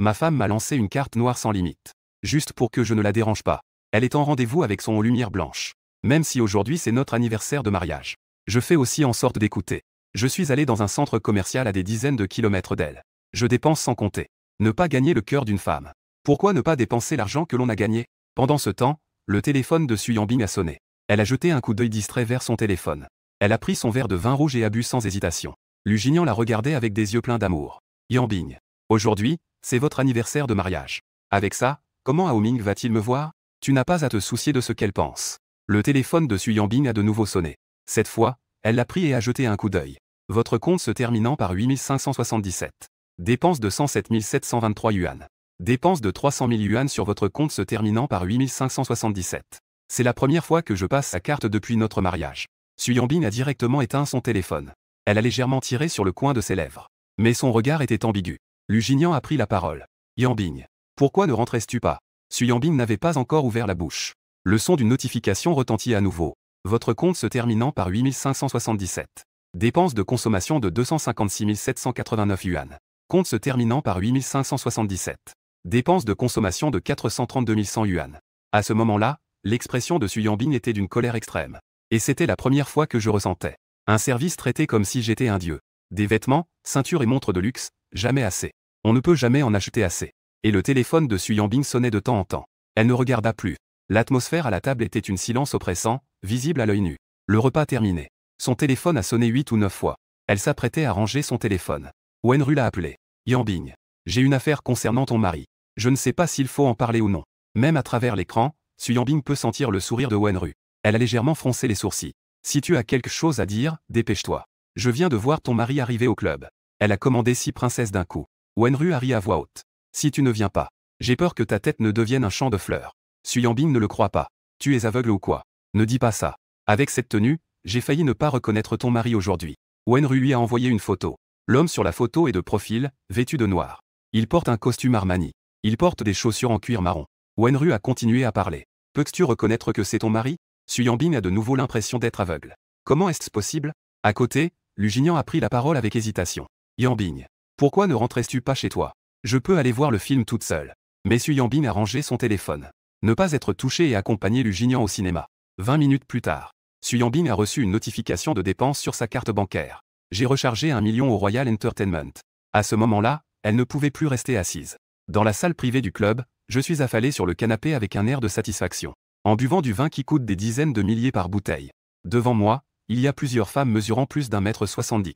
Ma femme m'a lancé une carte noire sans limite. Juste pour que je ne la dérange pas. Elle est en rendez-vous avec son lumière blanche. Même si aujourd'hui c'est notre anniversaire de mariage. Je fais aussi en sorte d'écouter. Je suis allé dans un centre commercial à des dizaines de kilomètres d'elle. Je dépense sans compter. Ne pas gagner le cœur d'une femme. Pourquoi ne pas dépenser l'argent que l'on a gagné? Pendant ce temps, le téléphone de Su Yanbing a sonné. Elle a jeté un coup d'œil distrait vers son téléphone. Elle a pris son verre de vin rouge et a bu sans hésitation. Lu Jinyan la regardait avec des yeux pleins d'amour. Yanbing. Aujourd'hui, c'est votre anniversaire de mariage. Avec ça, comment Haoming va-t-il me voir? Tu n'as pas à te soucier de ce qu'elle pense. Le téléphone de Su Yanbing a de nouveau sonné. Cette fois, elle l'a pris et a jeté un coup d'œil. Votre compte se terminant par 8577. Dépense de 107 723 yuan. Dépense de 300 000 yuan sur votre compte se terminant par 8577. C'est la première fois que je passe sa carte depuis notre mariage. Su Yanbing a directement éteint son téléphone. Elle a légèrement tiré sur le coin de ses lèvres. Mais son regard était ambigu. Lu Jinyan a pris la parole. Yanbing. Pourquoi ne rentrais-tu pas? Su Yanbing n'avait pas encore ouvert la bouche. Le son d'une notification retentit à nouveau. Votre compte se terminant par 8577. Dépense de consommation de 256 789 yuan. Compte se terminant par 8577. Dépense de consommation de 432 100 yuan. À ce moment-là, l'expression de Su Yanbing était d'une colère extrême. Et c'était la première fois que je ressentais. Un service traité comme si j'étais un dieu. Des vêtements, ceintures et montres de luxe, jamais assez. On ne peut jamais en acheter assez. Et le téléphone de Su Yanbing sonnait de temps en temps. Elle ne regarda plus. L'atmosphère à la table était une silence oppressant, visible à l'œil nu. Le repas terminé. Son téléphone a sonné 8 ou 9 fois. Elle s'apprêtait à ranger son téléphone. Wenru l'a appelé. Yanbing. J'ai une affaire concernant ton mari. Je ne sais pas s'il faut en parler ou non. Même à travers l'écran, Su Yanbing peut sentir le sourire de Wenru. Elle a légèrement froncé les sourcils. Si tu as quelque chose à dire, dépêche-toi. Je viens de voir ton mari arriver au club. Elle a commandé 6 princesses d'un coup. Wenru a ri à voix haute. Si tu ne viens pas, j'ai peur que ta tête ne devienne un champ de fleurs. Su Yanbing ne le croit pas. Tu es aveugle ou quoi? Ne dis pas ça. Avec cette tenue, j'ai failli ne pas reconnaître ton mari aujourd'hui. Wenru lui a envoyé une photo. L'homme sur la photo est de profil, vêtu de noir. Il porte un costume Armani. Il porte des chaussures en cuir marron. Wenru a continué à parler. Peux-tu reconnaître que c'est ton mari? Su Yanbing a de nouveau l'impression d'être aveugle. Comment est-ce possible? À côté, Lu Jinyan a pris la parole avec hésitation. Yanbing. Pourquoi ne rentrais-tu pas chez toi? Je peux aller voir le film toute seule. Mais Su Yanbing a rangé son téléphone. Ne pas être touché et accompagner Lu Jinyan au cinéma. 20 minutes plus tard. Su Yanbing a reçu une notification de dépense sur sa carte bancaire. J'ai rechargé 1 million au Royal Entertainment. À ce moment-là, elle ne pouvait plus rester assise. Dans la salle privée du club, je suis affalé sur le canapé avec un air de satisfaction. En buvant du vin qui coûte des dizaines de milliers par bouteille. Devant moi, il y a plusieurs femmes mesurant plus d'1,70 m.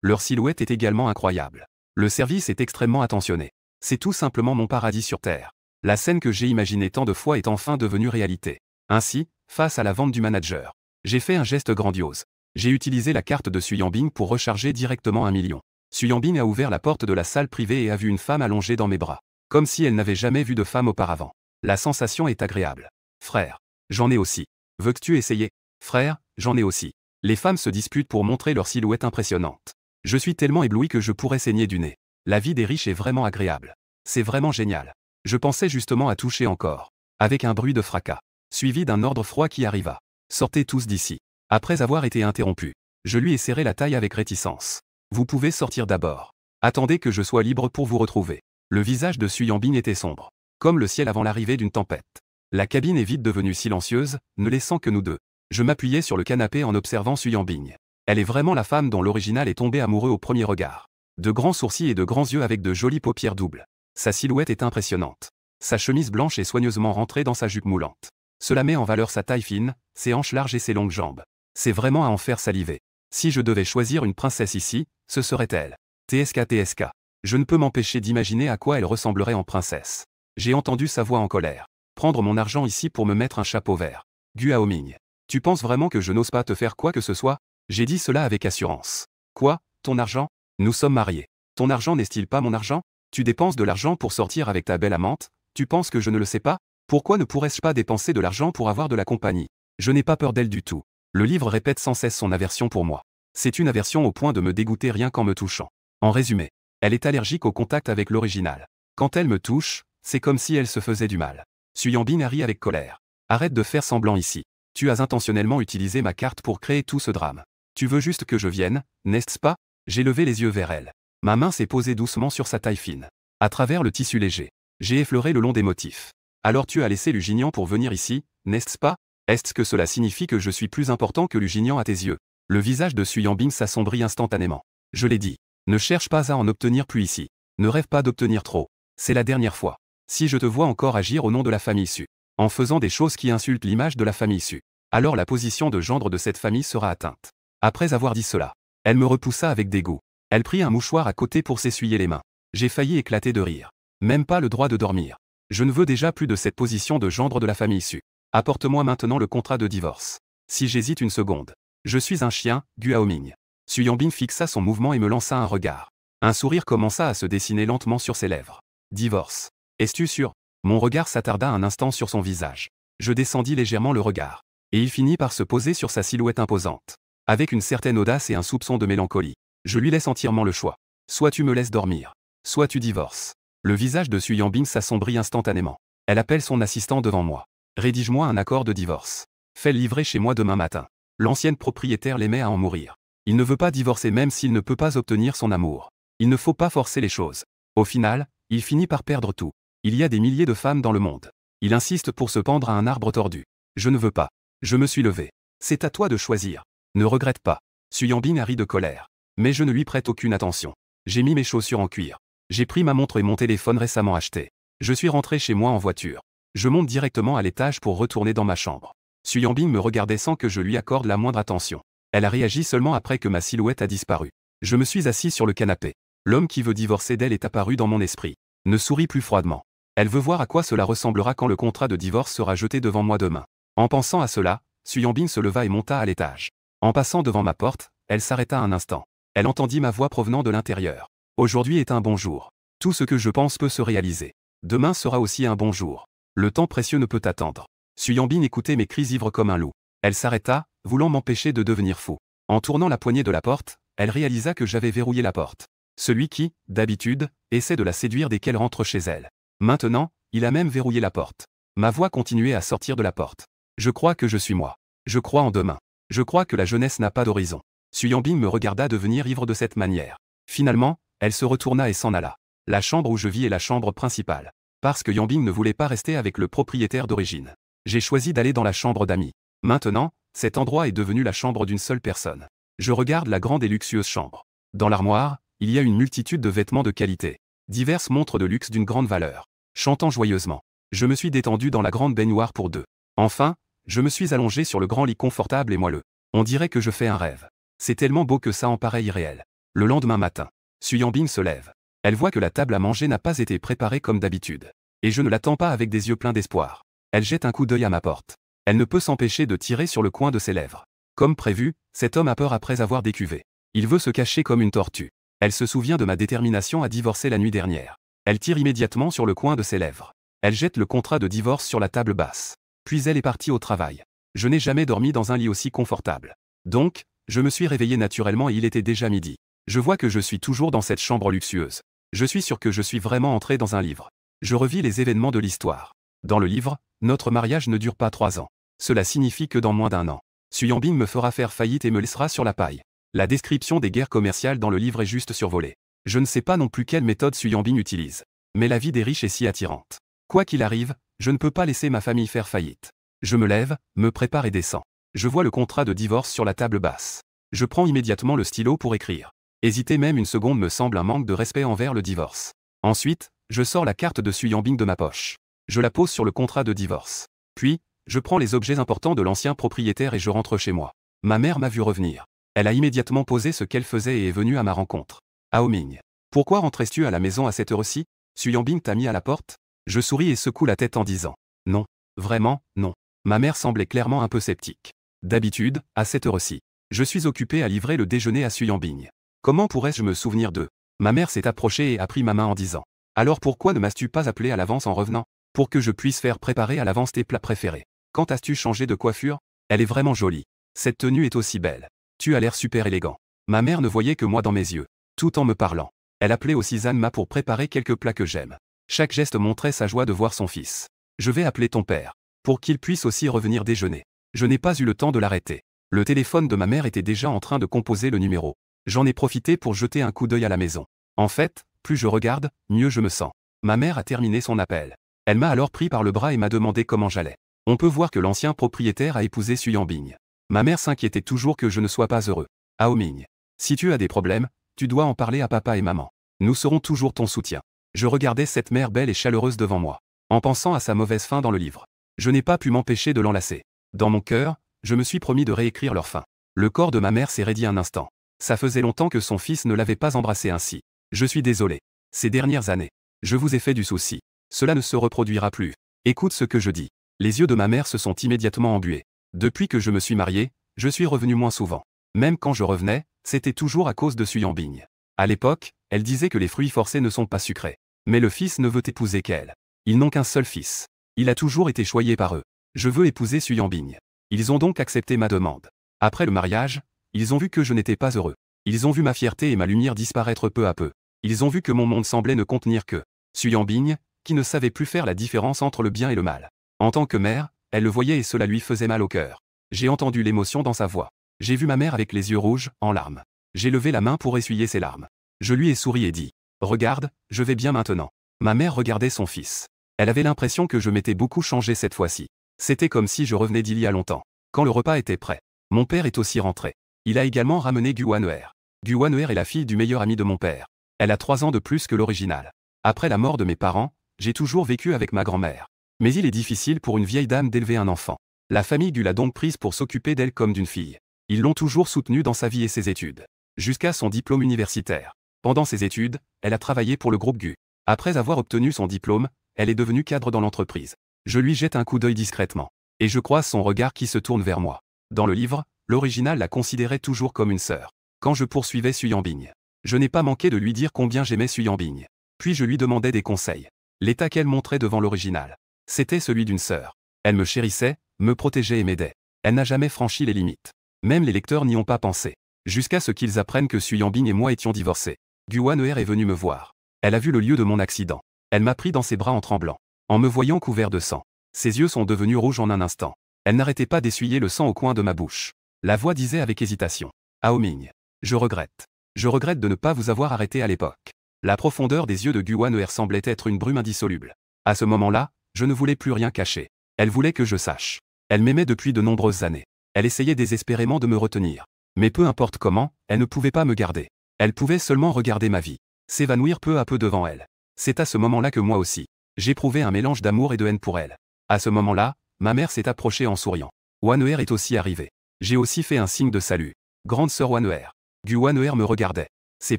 Leur silhouette est également incroyable. Le service est extrêmement attentionné. C'est tout simplement mon paradis sur Terre. La scène que j'ai imaginée tant de fois est enfin devenue réalité. Ainsi, face à la vente du manager, j'ai fait un geste grandiose. J'ai utilisé la carte de Su Yanbing pour recharger directement 1 million. Su Yanbing a ouvert la porte de la salle privée et a vu une femme allongée dans mes bras. Comme si elle n'avait jamais vu de femme auparavant. La sensation est agréable. Frère. J'en ai aussi. Veux-tu essayer? Frère, j'en ai aussi. Les femmes se disputent pour montrer leur silhouette impressionnante. Je suis tellement ébloui que je pourrais saigner du nez. La vie des riches est vraiment agréable. C'est vraiment génial. Je pensais justement à toucher encore. Avec un bruit de fracas. Suivi d'un ordre froid qui arriva. Sortez tous d'ici. Après avoir été interrompu, je lui ai serré la taille avec réticence. Vous pouvez sortir d'abord. Attendez que je sois libre pour vous retrouver. Le visage de Su Yanbing était sombre. Comme le ciel avant l'arrivée d'une tempête. La cabine est vite devenue silencieuse, ne laissant que nous deux. Je m'appuyais sur le canapé en observant Su Yanbing. Elle est vraiment la femme dont l'original est tombé amoureux au premier regard. De grands sourcils et de grands yeux avec de jolies paupières doubles. Sa silhouette est impressionnante. Sa chemise blanche est soigneusement rentrée dans sa jupe moulante. Cela met en valeur sa taille fine, ses hanches larges et ses longues jambes. C'est vraiment à en faire saliver. Si je devais choisir une princesse ici, ce serait elle. TSK. Je ne peux m'empêcher d'imaginer à quoi elle ressemblerait en princesse. J'ai entendu sa voix en colère. Prendre mon argent ici pour me mettre un chapeau vert. Gu Haoming. Tu penses vraiment que je n'ose pas te faire quoi que ce soit? J'ai dit cela avec assurance. Quoi, ton argent? Nous sommes mariés. Ton argent n'est-il pas mon argent? Tu dépenses de l'argent pour sortir avec ta belle amante? Tu penses que je ne le sais pas? Pourquoi ne pourrais-je pas dépenser de l'argent pour avoir de la compagnie? Je n'ai pas peur d'elle du tout. Le livre répète sans cesse son aversion pour moi. C'est une aversion au point de me dégoûter rien qu'en me touchant. En résumé, elle est allergique au contact avec l'original. Quand elle me touche, c'est comme si elle se faisait du mal. Su Yanbing a ri avec colère. Arrête de faire semblant ici. Tu as intentionnellement utilisé ma carte pour créer tout ce drame. Tu veux juste que je vienne, n'est-ce pas? J'ai levé les yeux vers elle. Ma main s'est posée doucement sur sa taille fine. À travers le tissu léger, j'ai effleuré le long des motifs. Alors tu as laissé Lusignan pour venir ici, n'est-ce pas? Est-ce que cela signifie que je suis plus important que Lusignan à tes yeux? Le visage de Su Yanbing s'assombrit instantanément. Je l'ai dit. Ne cherche pas à en obtenir plus ici. Ne rêve pas d'obtenir trop. C'est la dernière fois. Si je te vois encore agir au nom de la famille Su, en faisant des choses qui insultent l'image de la famille Su, alors la position de gendre de cette famille sera atteinte. Après avoir dit cela, elle me repoussa avec dégoût. Elle prit un mouchoir à côté pour s'essuyer les mains. J'ai failli éclater de rire. Même pas le droit de dormir. Je ne veux déjà plus de cette position de gendre de la famille Su. Apporte-moi maintenant le contrat de divorce. Si j'hésite une seconde. Je suis un chien, Gu Haoming. Su Yanbing fixa son mouvement et me lança un regard. Un sourire commença à se dessiner lentement sur ses lèvres. Divorce. Es-tu sûr? Mon regard s'attarda un instant sur son visage. Je descendis légèrement le regard. Et il finit par se poser sur sa silhouette imposante. Avec une certaine audace et un soupçon de mélancolie. Je lui laisse entièrement le choix. Soit tu me laisses dormir. Soit tu divorces. Le visage de Su Yanbing s'assombrit instantanément. Elle appelle son assistant devant moi. Rédige-moi un accord de divorce. Fais-le livrer chez moi demain matin. L'ancienne propriétaire l'aimait à en mourir. Il ne veut pas divorcer même s'il ne peut pas obtenir son amour. Il ne faut pas forcer les choses. Au final, il finit par perdre tout. Il y a des milliers de femmes dans le monde. Il insiste pour se pendre à un arbre tordu. Je ne veux pas. Je me suis levé. C'est à toi de choisir. Ne regrette pas. Su Yanbing a ri de colère. Mais je ne lui prête aucune attention. J'ai mis mes chaussures en cuir. J'ai pris ma montre et mon téléphone récemment acheté. Je suis rentré chez moi en voiture. Je monte directement à l'étage pour retourner dans ma chambre. Su Yanbing me regardait sans que je lui accorde la moindre attention. Elle a réagi seulement après que ma silhouette a disparu. Je me suis assis sur le canapé. L'homme qui veut divorcer d'elle est apparu dans mon esprit. Ne souris plus froidement. Elle veut voir à quoi cela ressemblera quand le contrat de divorce sera jeté devant moi demain. En pensant à cela, Su Yanbing se leva et monta à l'étage. En passant devant ma porte, elle s'arrêta un instant. Elle entendit ma voix provenant de l'intérieur. Aujourd'hui est un bon jour. Tout ce que je pense peut se réaliser. Demain sera aussi un bon jour. Le temps précieux ne peut attendre. Su Yanbing écoutait mes cris ivres comme un loup. Elle s'arrêta, voulant m'empêcher de devenir fou. En tournant la poignée de la porte, elle réalisa que j'avais verrouillé la porte. Celui qui, d'habitude, essaie de la séduire dès qu'elle rentre chez elle. Maintenant, il a même verrouillé la porte. Ma voix continuait à sortir de la porte. Je crois que je suis moi. Je crois en demain. Je crois que la jeunesse n'a pas d'horizon. Su Yanbing me regarda devenir ivre de cette manière. Finalement, elle se retourna et s'en alla. La chambre où je vis est la chambre principale. Parce que Yanbing ne voulait pas rester avec le propriétaire d'origine. J'ai choisi d'aller dans la chambre d'amis. Maintenant, cet endroit est devenu la chambre d'une seule personne. Je regarde la grande et luxueuse chambre. Dans l'armoire, il y a une multitude de vêtements de qualité. Diverses montres de luxe d'une grande valeur. Chantant joyeusement. Je me suis détendu dans la grande baignoire pour deux. Enfin, je me suis allongé sur le grand lit confortable et moelleux. On dirait que je fais un rêve. C'est tellement beau que ça en paraît irréel. Le lendemain matin, Su Yanbing se lève. Elle voit que la table à manger n'a pas été préparée comme d'habitude. Et je ne l'attends pas avec des yeux pleins d'espoir. Elle jette un coup d'œil à ma porte. Elle ne peut s'empêcher de tirer sur le coin de ses lèvres. Comme prévu, cet homme a peur après avoir décuvé. Il veut se cacher comme une tortue. Elle se souvient de ma détermination à divorcer la nuit dernière. Elle tire immédiatement sur le coin de ses lèvres. Elle jette le contrat de divorce sur la table basse. Puis elle est partie au travail. Je n'ai jamais dormi dans un lit aussi confortable. Donc, je me suis réveillé naturellement et il était déjà midi. Je vois que je suis toujours dans cette chambre luxueuse. Je suis sûr que je suis vraiment entré dans un livre. Je revis les événements de l'histoire. Dans le livre, notre mariage ne dure pas 3 ans. Cela signifie que dans moins d'1 an, Su Yanbing me fera faire faillite et me laissera sur la paille. La description des guerres commerciales dans le livre est juste survolée. Je ne sais pas non plus quelle méthode Su Yanbing utilise. Mais la vie des riches est si attirante. Quoi qu'il arrive, je ne peux pas laisser ma famille faire faillite. Je me lève, me prépare et descends. Je vois le contrat de divorce sur la table basse. Je prends immédiatement le stylo pour écrire. Hésiter même une seconde me semble un manque de respect envers le divorce. Ensuite, je sors la carte de Su Yanbing de ma poche. Je la pose sur le contrat de divorce. Puis, je prends les objets importants de l'ancien propriétaire et je rentre chez moi. Ma mère m'a vu revenir. Elle a immédiatement posé ce qu'elle faisait et est venue à ma rencontre. Haoming. Pourquoi rentres-tu à la maison à cette heure-ci? Su Yanbing t'a mis à la porte? Je souris et secoue la tête en disant. Non. Vraiment, non. Ma mère semblait clairement un peu sceptique. D'habitude, à cette heure-ci, je suis occupé à livrer le déjeuner à Su Yanbing. Comment pourrais-je me souvenir d'eux? Ma mère s'est approchée et a pris ma main en disant. Alors pourquoi ne m'as-tu pas appelé à l'avance en revenant? Pour que je puisse faire préparer à l'avance tes plats préférés. Quand as-tu changé de coiffure? Elle est vraiment jolie. Cette tenue est aussi belle. Tu as l'air super élégant. Ma mère ne voyait que moi dans mes yeux. Tout en me parlant. Elle appelait aussi Zanma pour préparer quelques plats que j'aime. Chaque geste montrait sa joie de voir son fils. Je vais appeler ton père. Pour qu'il puisse aussi revenir déjeuner. Je n'ai pas eu le temps de l'arrêter. Le téléphone de ma mère était déjà en train de composer le numéro. J'en ai profité pour jeter un coup d'œil à la maison. En fait, Plus je regarde, mieux je me sens. Ma mère a terminé son appel. Elle m'a alors pris par le bras et m'a demandé comment j'allais. On peut voir que l'ancien propriétaire a épousé Su Yanbing. Ma mère s'inquiétait toujours que je ne sois pas heureux. Ao Ming. Si tu as des problèmes, tu dois en parler à papa et maman. Nous serons toujours ton soutien. Je regardais cette mère belle et chaleureuse devant moi, en pensant à sa mauvaise fin dans le livre. Je n'ai pas pu m'empêcher de l'enlacer. Dans mon cœur, je me suis promis de réécrire leur fin. Le corps de ma mère s'est raidi un instant. Ça faisait longtemps que son fils ne l'avait pas embrassé ainsi. Je suis désolé. Ces dernières années, je vous ai fait du souci. Cela ne se reproduira plus. Écoute ce que je dis. Les yeux de ma mère se sont immédiatement embués. Depuis que je me suis marié, je suis revenu moins souvent. Même quand je revenais, c'était toujours à cause de Su Yanbing. À l'époque, elle disait que les fruits forcés ne sont pas sucrés. Mais le fils ne veut épouser qu'elle. Ils n'ont qu'un seul fils. Il a toujours été choyé par eux. Je veux épouser Su Yanbing. Ils ont donc accepté ma demande. Après le mariage, ils ont vu que je n'étais pas heureux. Ils ont vu ma fierté et ma lumière disparaître peu à peu. Ils ont vu que mon monde semblait ne contenir que Su Yanbing, qui ne savait plus faire la différence entre le bien et le mal. En tant que mère, elle le voyait et cela lui faisait mal au cœur. J'ai entendu l'émotion dans sa voix. J'ai vu ma mère avec les yeux rouges, en larmes. J'ai levé la main pour essuyer ses larmes. Je lui ai souri et dit « Regarde, je vais bien maintenant ». Ma mère regardait son fils. Elle avait l'impression que je m'étais beaucoup changé cette fois-ci. C'était comme si je revenais d'il y a longtemps. Quand le repas était prêt, mon père est aussi rentré. Il a également ramené Gu Wan'er. Gu Wan'er est la fille du meilleur ami de mon père. Elle a 3 ans de plus que l'original. Après la mort de mes parents, j'ai toujours vécu avec ma grand-mère. Mais il est difficile pour une vieille dame d'élever un enfant. La famille Gu l'a donc prise pour s'occuper d'elle comme d'une fille. Ils l'ont toujours soutenue dans sa vie et ses études. Jusqu'à son diplôme universitaire. Pendant ses études, elle a travaillé pour le groupe Gu. Après avoir obtenu son diplôme, elle est devenue cadre dans l'entreprise. Je lui jette un coup d'œil discrètement. Et je croise son regard qui se tourne vers moi. Dans le livre, l'original la considérait toujours comme une sœur. Quand je poursuivais Su Yanbing, je n'ai pas manqué de lui dire combien j'aimais Su Yanbing. Puis je lui demandais des conseils. L'état qu'elle montrait devant l'original, c'était celui d'une sœur. Elle me chérissait, me protégeait et m'aidait. Elle n'a jamais franchi les limites. Même les lecteurs n'y ont pas pensé. Jusqu'à ce qu'ils apprennent que Su Yanbing et moi étions divorcés. Gu Wan'er est venue me voir. Elle a vu le lieu de mon accident. Elle m'a pris dans ses bras en tremblant. En me voyant couvert de sang. Ses yeux sont devenus rouges en un instant. Elle n'arrêtait pas d'essuyer le sang au coin de ma bouche. La voix disait avec hésitation. Ao Ming. Je regrette. Je regrette de ne pas vous avoir arrêté à l'époque. La profondeur des yeux de Gu Wan'er semblait être une brume indissoluble. À ce moment-là, je ne voulais plus rien cacher. Elle voulait que je sache. Elle m'aimait depuis de nombreuses années. Elle essayait désespérément de me retenir. Mais peu importe comment, elle ne pouvait pas me garder. Elle pouvait seulement regarder ma vie s'évanouir peu à peu devant elle. C'est à ce moment-là que moi aussi, j'éprouvais un mélange d'amour et de haine pour elle. À ce moment-là, ma mère s'est approchée en souriant. Wan'er est aussi arrivée. J'ai aussi fait un signe de salut. Grande sœur Wan'er. Gu Wan'er me regardait. Ses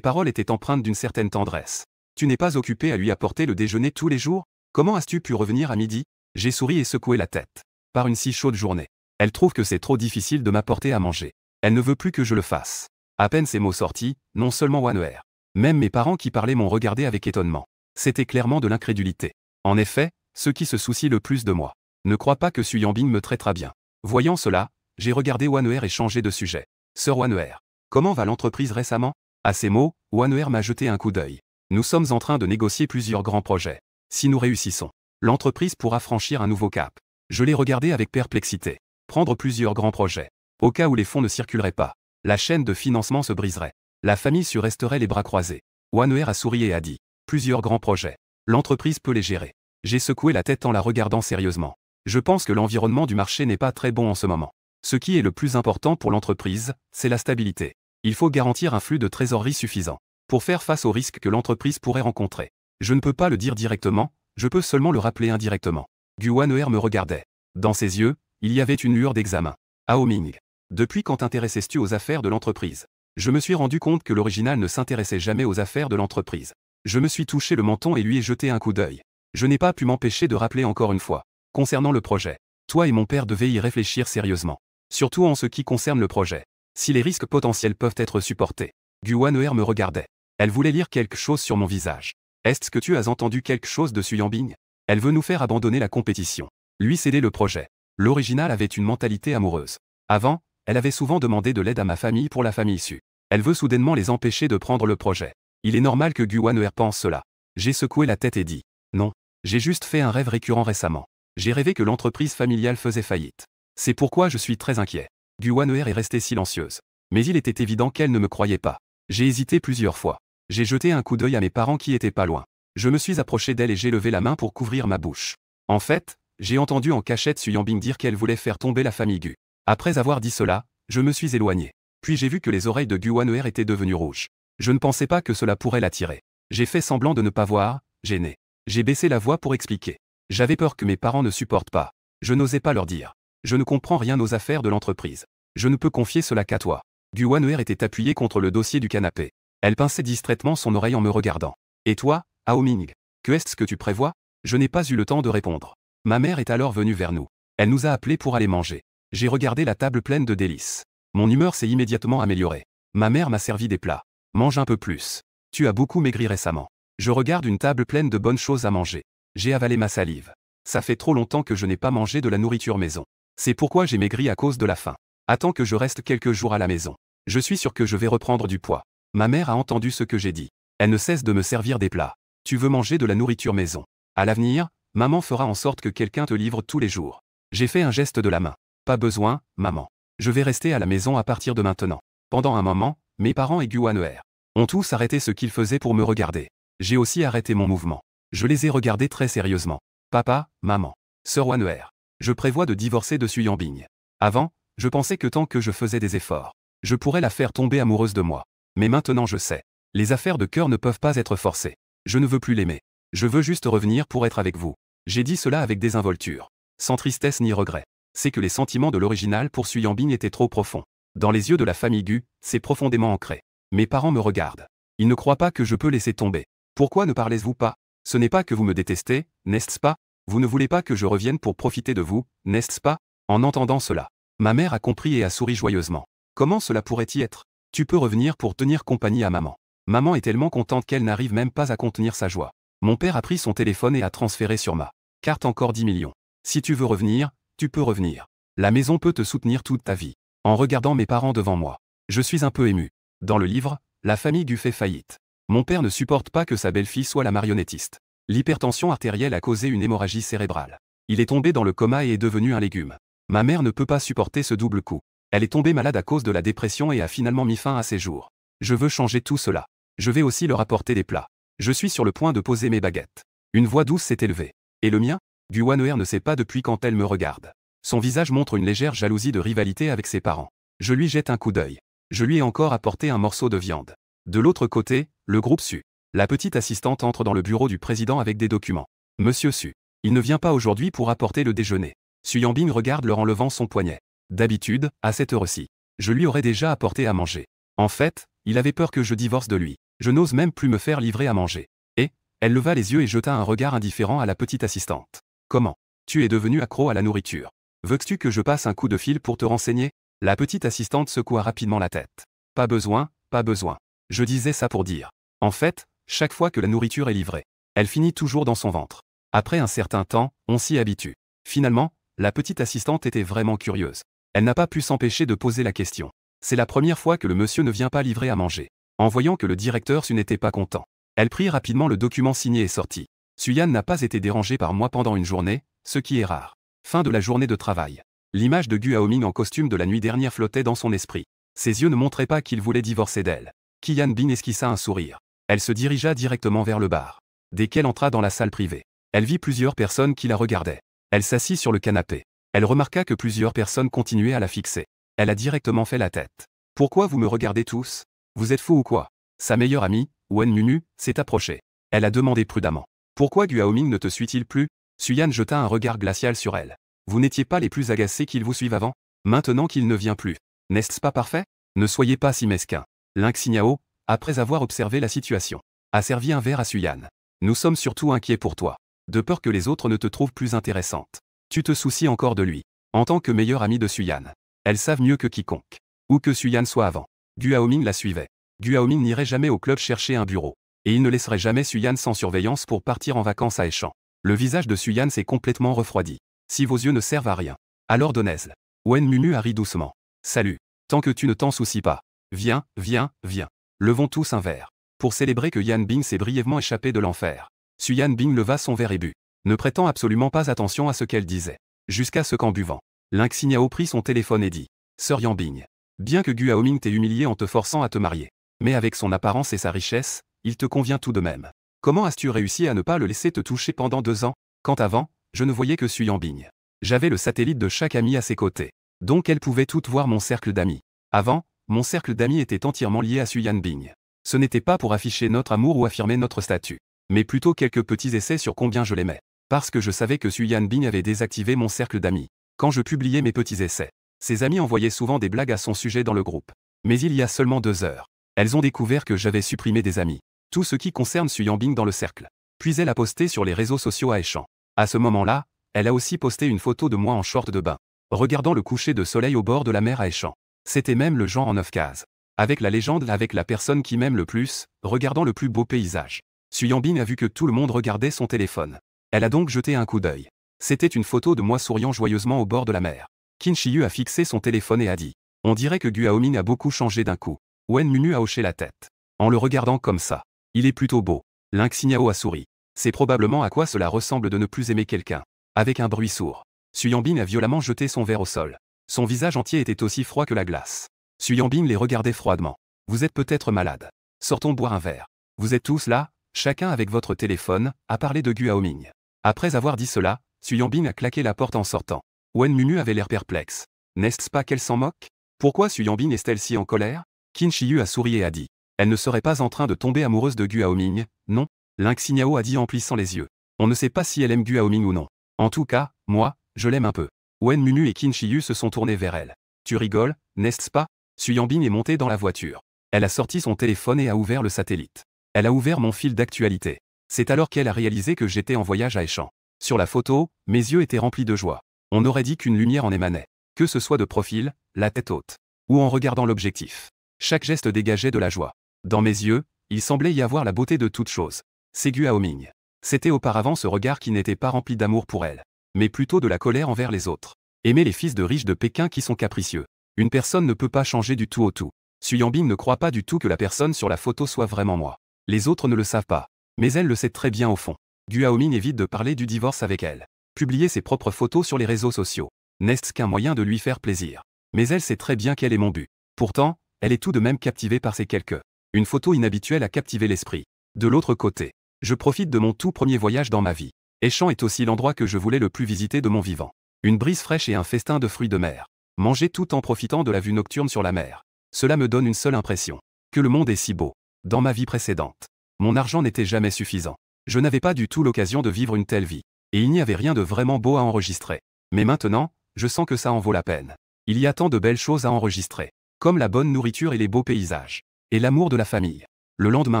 paroles étaient empreintes d'une certaine tendresse. Tu n'es pas occupé à lui apporter le déjeuner tous les jours? Comment as-tu pu revenir à midi? J'ai souri et secoué la tête. Par une si chaude journée. Elle trouve que c'est trop difficile de m'apporter à manger. Elle ne veut plus que je le fasse. À peine ces mots sortis, non seulement Wan'er. Même mes parents qui parlaient m'ont regardé avec étonnement. C'était clairement de l'incrédulité. En effet, ceux qui se soucient le plus de moi ne croient pas que Su Yanbing me traitera bien. Voyant cela, j'ai regardé Wan'er et changé de sujet. Sœur Wan'er, comment va l'entreprise récemment? À ces mots, Wan'er m'a jeté un coup d'œil. Nous sommes en train de négocier plusieurs grands projets. Si nous réussissons, l'entreprise pourra franchir un nouveau cap. Je l'ai regardé avec perplexité. Prendre plusieurs grands projets. Au cas où les fonds ne circuleraient pas, la chaîne de financement se briserait. La famille Su resterait les bras croisés. Wan'er a souri et a dit. Plusieurs grands projets. L'entreprise peut les gérer. J'ai secoué la tête en la regardant sérieusement. Je pense que l'environnement du marché n'est pas très bon en ce moment. Ce qui est le plus important pour l'entreprise, c'est la stabilité. Il faut garantir un flux de trésorerie suffisant pour faire face aux risques que l'entreprise pourrait rencontrer. Je ne peux pas le dire directement, je peux seulement le rappeler indirectement. Gu Wan'er me regardait. Dans ses yeux, il y avait une lueur d'examen. Ao Ming. Depuis quand t'intéressais-tu aux affaires de l'entreprise? Je me suis rendu compte que l'original ne s'intéressait jamais aux affaires de l'entreprise. Je me suis touché le menton et lui ai jeté un coup d'œil. Je n'ai pas pu m'empêcher de rappeler encore une fois. Concernant le projet, toi et mon père devaient y réfléchir sérieusement. Surtout en ce qui concerne le projet. Si les risques potentiels peuvent être supportés. Gu Wan'er me regardait. Elle voulait lire quelque chose sur mon visage. Est-ce que tu as entendu quelque chose de Su Yanbing? Elle veut nous faire abandonner la compétition. Lui céder le projet. L'original avait une mentalité amoureuse. Avant, elle avait souvent demandé de l'aide à ma famille pour la famille Su. Elle veut soudainement les empêcher de prendre le projet. Il est normal que Gu Wan'er pense cela. J'ai secoué la tête et dit. Non. J'ai juste fait un rêve récurrent récemment. J'ai rêvé que l'entreprise familiale faisait faillite. C'est pourquoi je suis très inquiet. Gu Wan'er est restée silencieuse. Mais il était évident qu'elle ne me croyait pas. J'ai hésité plusieurs fois. J'ai jeté un coup d'œil à mes parents qui étaient pas loin. Je me suis approché d'elle et j'ai levé la main pour couvrir ma bouche. En fait, j'ai entendu en cachette Su Yanbing dire qu'elle voulait faire tomber la famille Gu. Après avoir dit cela, je me suis éloigné. Puis j'ai vu que les oreilles de Gu Wan'er étaient devenues rouges. Je ne pensais pas que cela pourrait l'attirer. J'ai fait semblant de ne pas voir, gêné. J'ai baissé la voix pour expliquer. J'avais peur que mes parents ne supportent pas. Je n'osais pas leur dire. Je ne comprends rien aux affaires de l'entreprise. Je ne peux confier cela qu'à toi. Gu Wan'er était appuyée contre le dossier du canapé. Elle pinçait distraitement son oreille en me regardant. Et toi, Hao Ming, que est-ce que tu prévois? Je n'ai pas eu le temps de répondre. Ma mère est alors venue vers nous. Elle nous a appelés pour aller manger. J'ai regardé la table pleine de délices. Mon humeur s'est immédiatement améliorée. Ma mère m'a servi des plats. Mange un peu plus. Tu as beaucoup maigri récemment. Je regarde une table pleine de bonnes choses à manger. J'ai avalé ma salive. Ça fait trop longtemps que je n'ai pas mangé de la nourriture maison. C'est pourquoi j'ai maigri à cause de la faim. Attends que je reste quelques jours à la maison. Je suis sûr que je vais reprendre du poids. Ma mère a entendu ce que j'ai dit. Elle ne cesse de me servir des plats. Tu veux manger de la nourriture maison. À l'avenir, maman fera en sorte que quelqu'un te livre tous les jours. J'ai fait un geste de la main. Pas besoin, maman. Je vais rester à la maison à partir de maintenant. Pendant un moment, mes parents et Gu Wan'er ont tous arrêté ce qu'ils faisaient pour me regarder. J'ai aussi arrêté mon mouvement. Je les ai regardés très sérieusement. Papa, maman, sœur Wan'er, je prévois de divorcer de Su Yanbing. Avant, je pensais que tant que je faisais des efforts, je pourrais la faire tomber amoureuse de moi. Mais maintenant je sais. Les affaires de cœur ne peuvent pas être forcées. Je ne veux plus l'aimer. Je veux juste revenir pour être avec vous. J'ai dit cela avec désinvolture. Sans tristesse ni regret. C'est que les sentiments de l'original pour Su Yanbing étaient trop profonds. Dans les yeux de la famille Gu, c'est profondément ancré. Mes parents me regardent. Ils ne croient pas que je peux laisser tomber. Pourquoi ne parlez-vous pas? Ce n'est pas que vous me détestez, n'est-ce pas? Vous ne voulez pas que je revienne pour profiter de vous, n'est-ce pas? En entendant cela, ma mère a compris et a souri joyeusement. Comment cela pourrait-y être? Tu peux revenir pour tenir compagnie à maman. Maman est tellement contente qu'elle n'arrive même pas à contenir sa joie. Mon père a pris son téléphone et a transféré sur ma carte encore 10 millions. Si tu veux revenir, tu peux revenir. La maison peut te soutenir toute ta vie. En regardant mes parents devant moi, je suis un peu ému. Dans le livre, la famille Gu fait faillite. Mon père ne supporte pas que sa belle-fille soit la marionnettiste. L'hypertension artérielle a causé une hémorragie cérébrale. Il est tombé dans le coma et est devenu un légume. Ma mère ne peut pas supporter ce double coup. Elle est tombée malade à cause de la dépression et a finalement mis fin à ses jours. Je veux changer tout cela. Je vais aussi leur apporter des plats. Je suis sur le point de poser mes baguettes. Une voix douce s'est élevée. Et le mien? Gu Wan'er ne sait pas depuis quand elle me regarde. Son visage montre une légère jalousie de rivalité avec ses parents. Je lui jette un coup d'œil. Je lui ai encore apporté un morceau de viande. De l'autre côté, le groupe Su. La petite assistante entre dans le bureau du président avec des documents. Monsieur Su. Il ne vient pas aujourd'hui pour apporter le déjeuner. Su Yanbing regarde leur en levant son poignet. D'habitude, à cette heure-ci, je lui aurais déjà apporté à manger. En fait, il avait peur que je divorce de lui. Je n'ose même plus me faire livrer à manger. Et, elle leva les yeux et jeta un regard indifférent à la petite assistante. Comment? Tu es devenu accro à la nourriture. Veux-tu que je passe un coup de fil pour te renseigner? La petite assistante secoua rapidement la tête. Pas besoin, pas besoin. Je disais ça pour dire. En fait, chaque fois que la nourriture est livrée, elle finit toujours dans son ventre. Après un certain temps, on s'y habitue. Finalement, la petite assistante était vraiment curieuse. Elle n'a pas pu s'empêcher de poser la question. C'est la première fois que le monsieur ne vient pas livrer à manger. En voyant que le directeur Su n'était pas content, elle prit rapidement le document signé et sortit. Su-Yan n'a pas été dérangé par moi pendant une journée, ce qui est rare. Fin de la journée de travail. L'image de Gu Haoming en costume de la nuit dernière flottait dans son esprit. Ses yeux ne montraient pas qu'il voulait divorcer d'elle. Qi Yanbing esquissa un sourire. Elle se dirigea directement vers le bar. Dès qu'elle entra dans la salle privée, elle vit plusieurs personnes qui la regardaient. Elle s'assit sur le canapé. Elle remarqua que plusieurs personnes continuaient à la fixer. Elle a directement fait la tête. Pourquoi vous me regardez tous? Vous êtes fous ou quoi? Sa meilleure amie, Wen Munu, s'est approchée. Elle a demandé prudemment. Pourquoi Gu Haoming ne te suit-il plus? Su-Yan jeta un regard glacial sur elle. Vous n'étiez pas les plus agacés qu'il vous suive avant? Maintenant qu'il ne vient plus. N'est-ce pas parfait? Ne soyez pas si mesquin. Ling Xinyao, après avoir observé la situation, a servi un verre à Su-Yan. Nous sommes surtout inquiets pour toi. De peur que les autres ne te trouvent plus intéressante. Tu te soucies encore de lui. En tant que meilleure amie de Su-Yan, elles savent mieux que quiconque. Où que Su-Yan soit avant. Gu Haoming la suivait. Gu Haoming n'irait jamais au club chercher un bureau. Et il ne laisserait jamais Su-Yan sans surveillance pour partir en vacances à Échamps. Le visage de Su-Yan s'est complètement refroidi. Si vos yeux ne servent à rien, alors donnez-le. Wen Munu a ri doucement. Salut. Tant que tu ne t'en soucies pas. Viens, viens, viens. Levons tous un verre. Pour célébrer que Yanbing s'est brièvement échappé de l'enfer. Su Yanbing leva son verre et but, ne prêtant absolument pas attention à ce qu'elle disait. Jusqu'à ce qu'en buvant, Ling Xinyao prit son téléphone et dit. Sœur Yanbing. Bien que Gu Haoming t'ait humilié en te forçant à te marier. Mais avec son apparence et sa richesse, il te convient tout de même. Comment as-tu réussi à ne pas le laisser te toucher pendant 2 ans, quand avant, je ne voyais que Su Yanbing. J'avais le satellite de chaque ami à ses côtés. Donc elle pouvait toutes voir mon cercle d'amis. Avant, mon cercle d'amis était entièrement lié à Su Yanbing. Ce n'était pas pour afficher notre amour ou affirmer notre statut, mais plutôt quelques petits essais sur combien je l'aimais. Parce que je savais que Su Yanbing avait désactivé mon cercle d'amis. Quand je publiais mes petits essais, ses amis envoyaient souvent des blagues à son sujet dans le groupe. Mais il y a seulement 2 heures, elles ont découvert que j'avais supprimé des amis. Tout ce qui concerne Su Yanbing dans le cercle. Puis elle a posté sur les réseaux sociaux à Aishan. À ce moment-là, elle a aussi posté une photo de moi en short de bain, regardant le coucher de soleil au bord de la mer à Aishan. C'était même le genre en 9 cases. Avec la légende avec la personne qui m'aime le plus, regardant le plus beau paysage. Su Yanbing a vu que tout le monde regardait son téléphone. Elle a donc jeté un coup d'œil. C'était une photo de moi souriant joyeusement au bord de la mer. Qin Shiyu a fixé son téléphone et a dit « On dirait que Gu Haoming a beaucoup changé d'un coup. » Wen Munu a hoché la tête. En le regardant comme ça. Il est plutôt beau. Ling Xinyao a souri. C'est probablement à quoi cela ressemble de ne plus aimer quelqu'un. Avec un bruit sourd. Su Yanbing a violemment jeté son verre au sol. Son visage entier était aussi froid que la glace. Su Yanbing les regardait froidement. Vous êtes peut-être malade. Sortons boire un verre. Vous êtes tous là, chacun avec votre téléphone, à parler de Gu Haoming. Après avoir dit cela, Su Yanbing a claqué la porte en sortant. Wen Munu avait l'air perplexe. N'est-ce pas qu'elle s'en moque? Pourquoi Su Yanbing est-elle si en colère? Qin Shiyu a souri et a dit. Elle ne serait pas en train de tomber amoureuse de Gu Haoming, non? Ling Xinyao a dit en plissant les yeux. On ne sait pas si elle aime Gu Haoming ou non. En tout cas, moi, je l'aime un peu. Wen Munu et Qin Shiyu se sont tournés vers elle. Tu rigoles, n'est-ce pas? Su Yanbing est montée dans la voiture. Elle a sorti son téléphone et a ouvert le satellite. Elle a ouvert mon fil d'actualité. C'est alors qu'elle a réalisé que j'étais en voyage à Aishan. Sur la photo, mes yeux étaient remplis de joie. On aurait dit qu'une lumière en émanait. Que ce soit de profil, la tête haute, ou en regardant l'objectif. Chaque geste dégageait de la joie. Dans mes yeux, il semblait y avoir la beauté de toute chose. C'est Gu Haoming. C'était auparavant ce regard qui n'était pas rempli d'amour pour elle, mais plutôt de la colère envers les autres. Aimer les fils de riches de Pékin qui sont capricieux. Une personne ne peut pas changer du tout au tout. Su Yanbing ne croit pas du tout que la personne sur la photo soit vraiment moi. Les autres ne le savent pas. Mais elle le sait très bien au fond. Gu Haoming évite de parler du divorce avec elle. Publier ses propres photos sur les réseaux sociaux. N'est-ce qu'un moyen de lui faire plaisir. Mais elle sait très bien quel est mon but. Pourtant, elle est tout de même captivée par ces quelques. Une photo inhabituelle a captivé l'esprit. De l'autre côté, je profite de mon tout premier voyage dans ma vie. Aishan est aussi l'endroit que je voulais le plus visiter de mon vivant. Une brise fraîche et un festin de fruits de mer. Manger tout en profitant de la vue nocturne sur la mer. Cela me donne une seule impression. Que le monde est si beau. Dans ma vie précédente, mon argent n'était jamais suffisant. Je n'avais pas du tout l'occasion de vivre une telle vie. Et il n'y avait rien de vraiment beau à enregistrer. Mais maintenant, je sens que ça en vaut la peine. Il y a tant de belles choses à enregistrer. Comme la bonne nourriture et les beaux paysages. Et l'amour de la famille. Le lendemain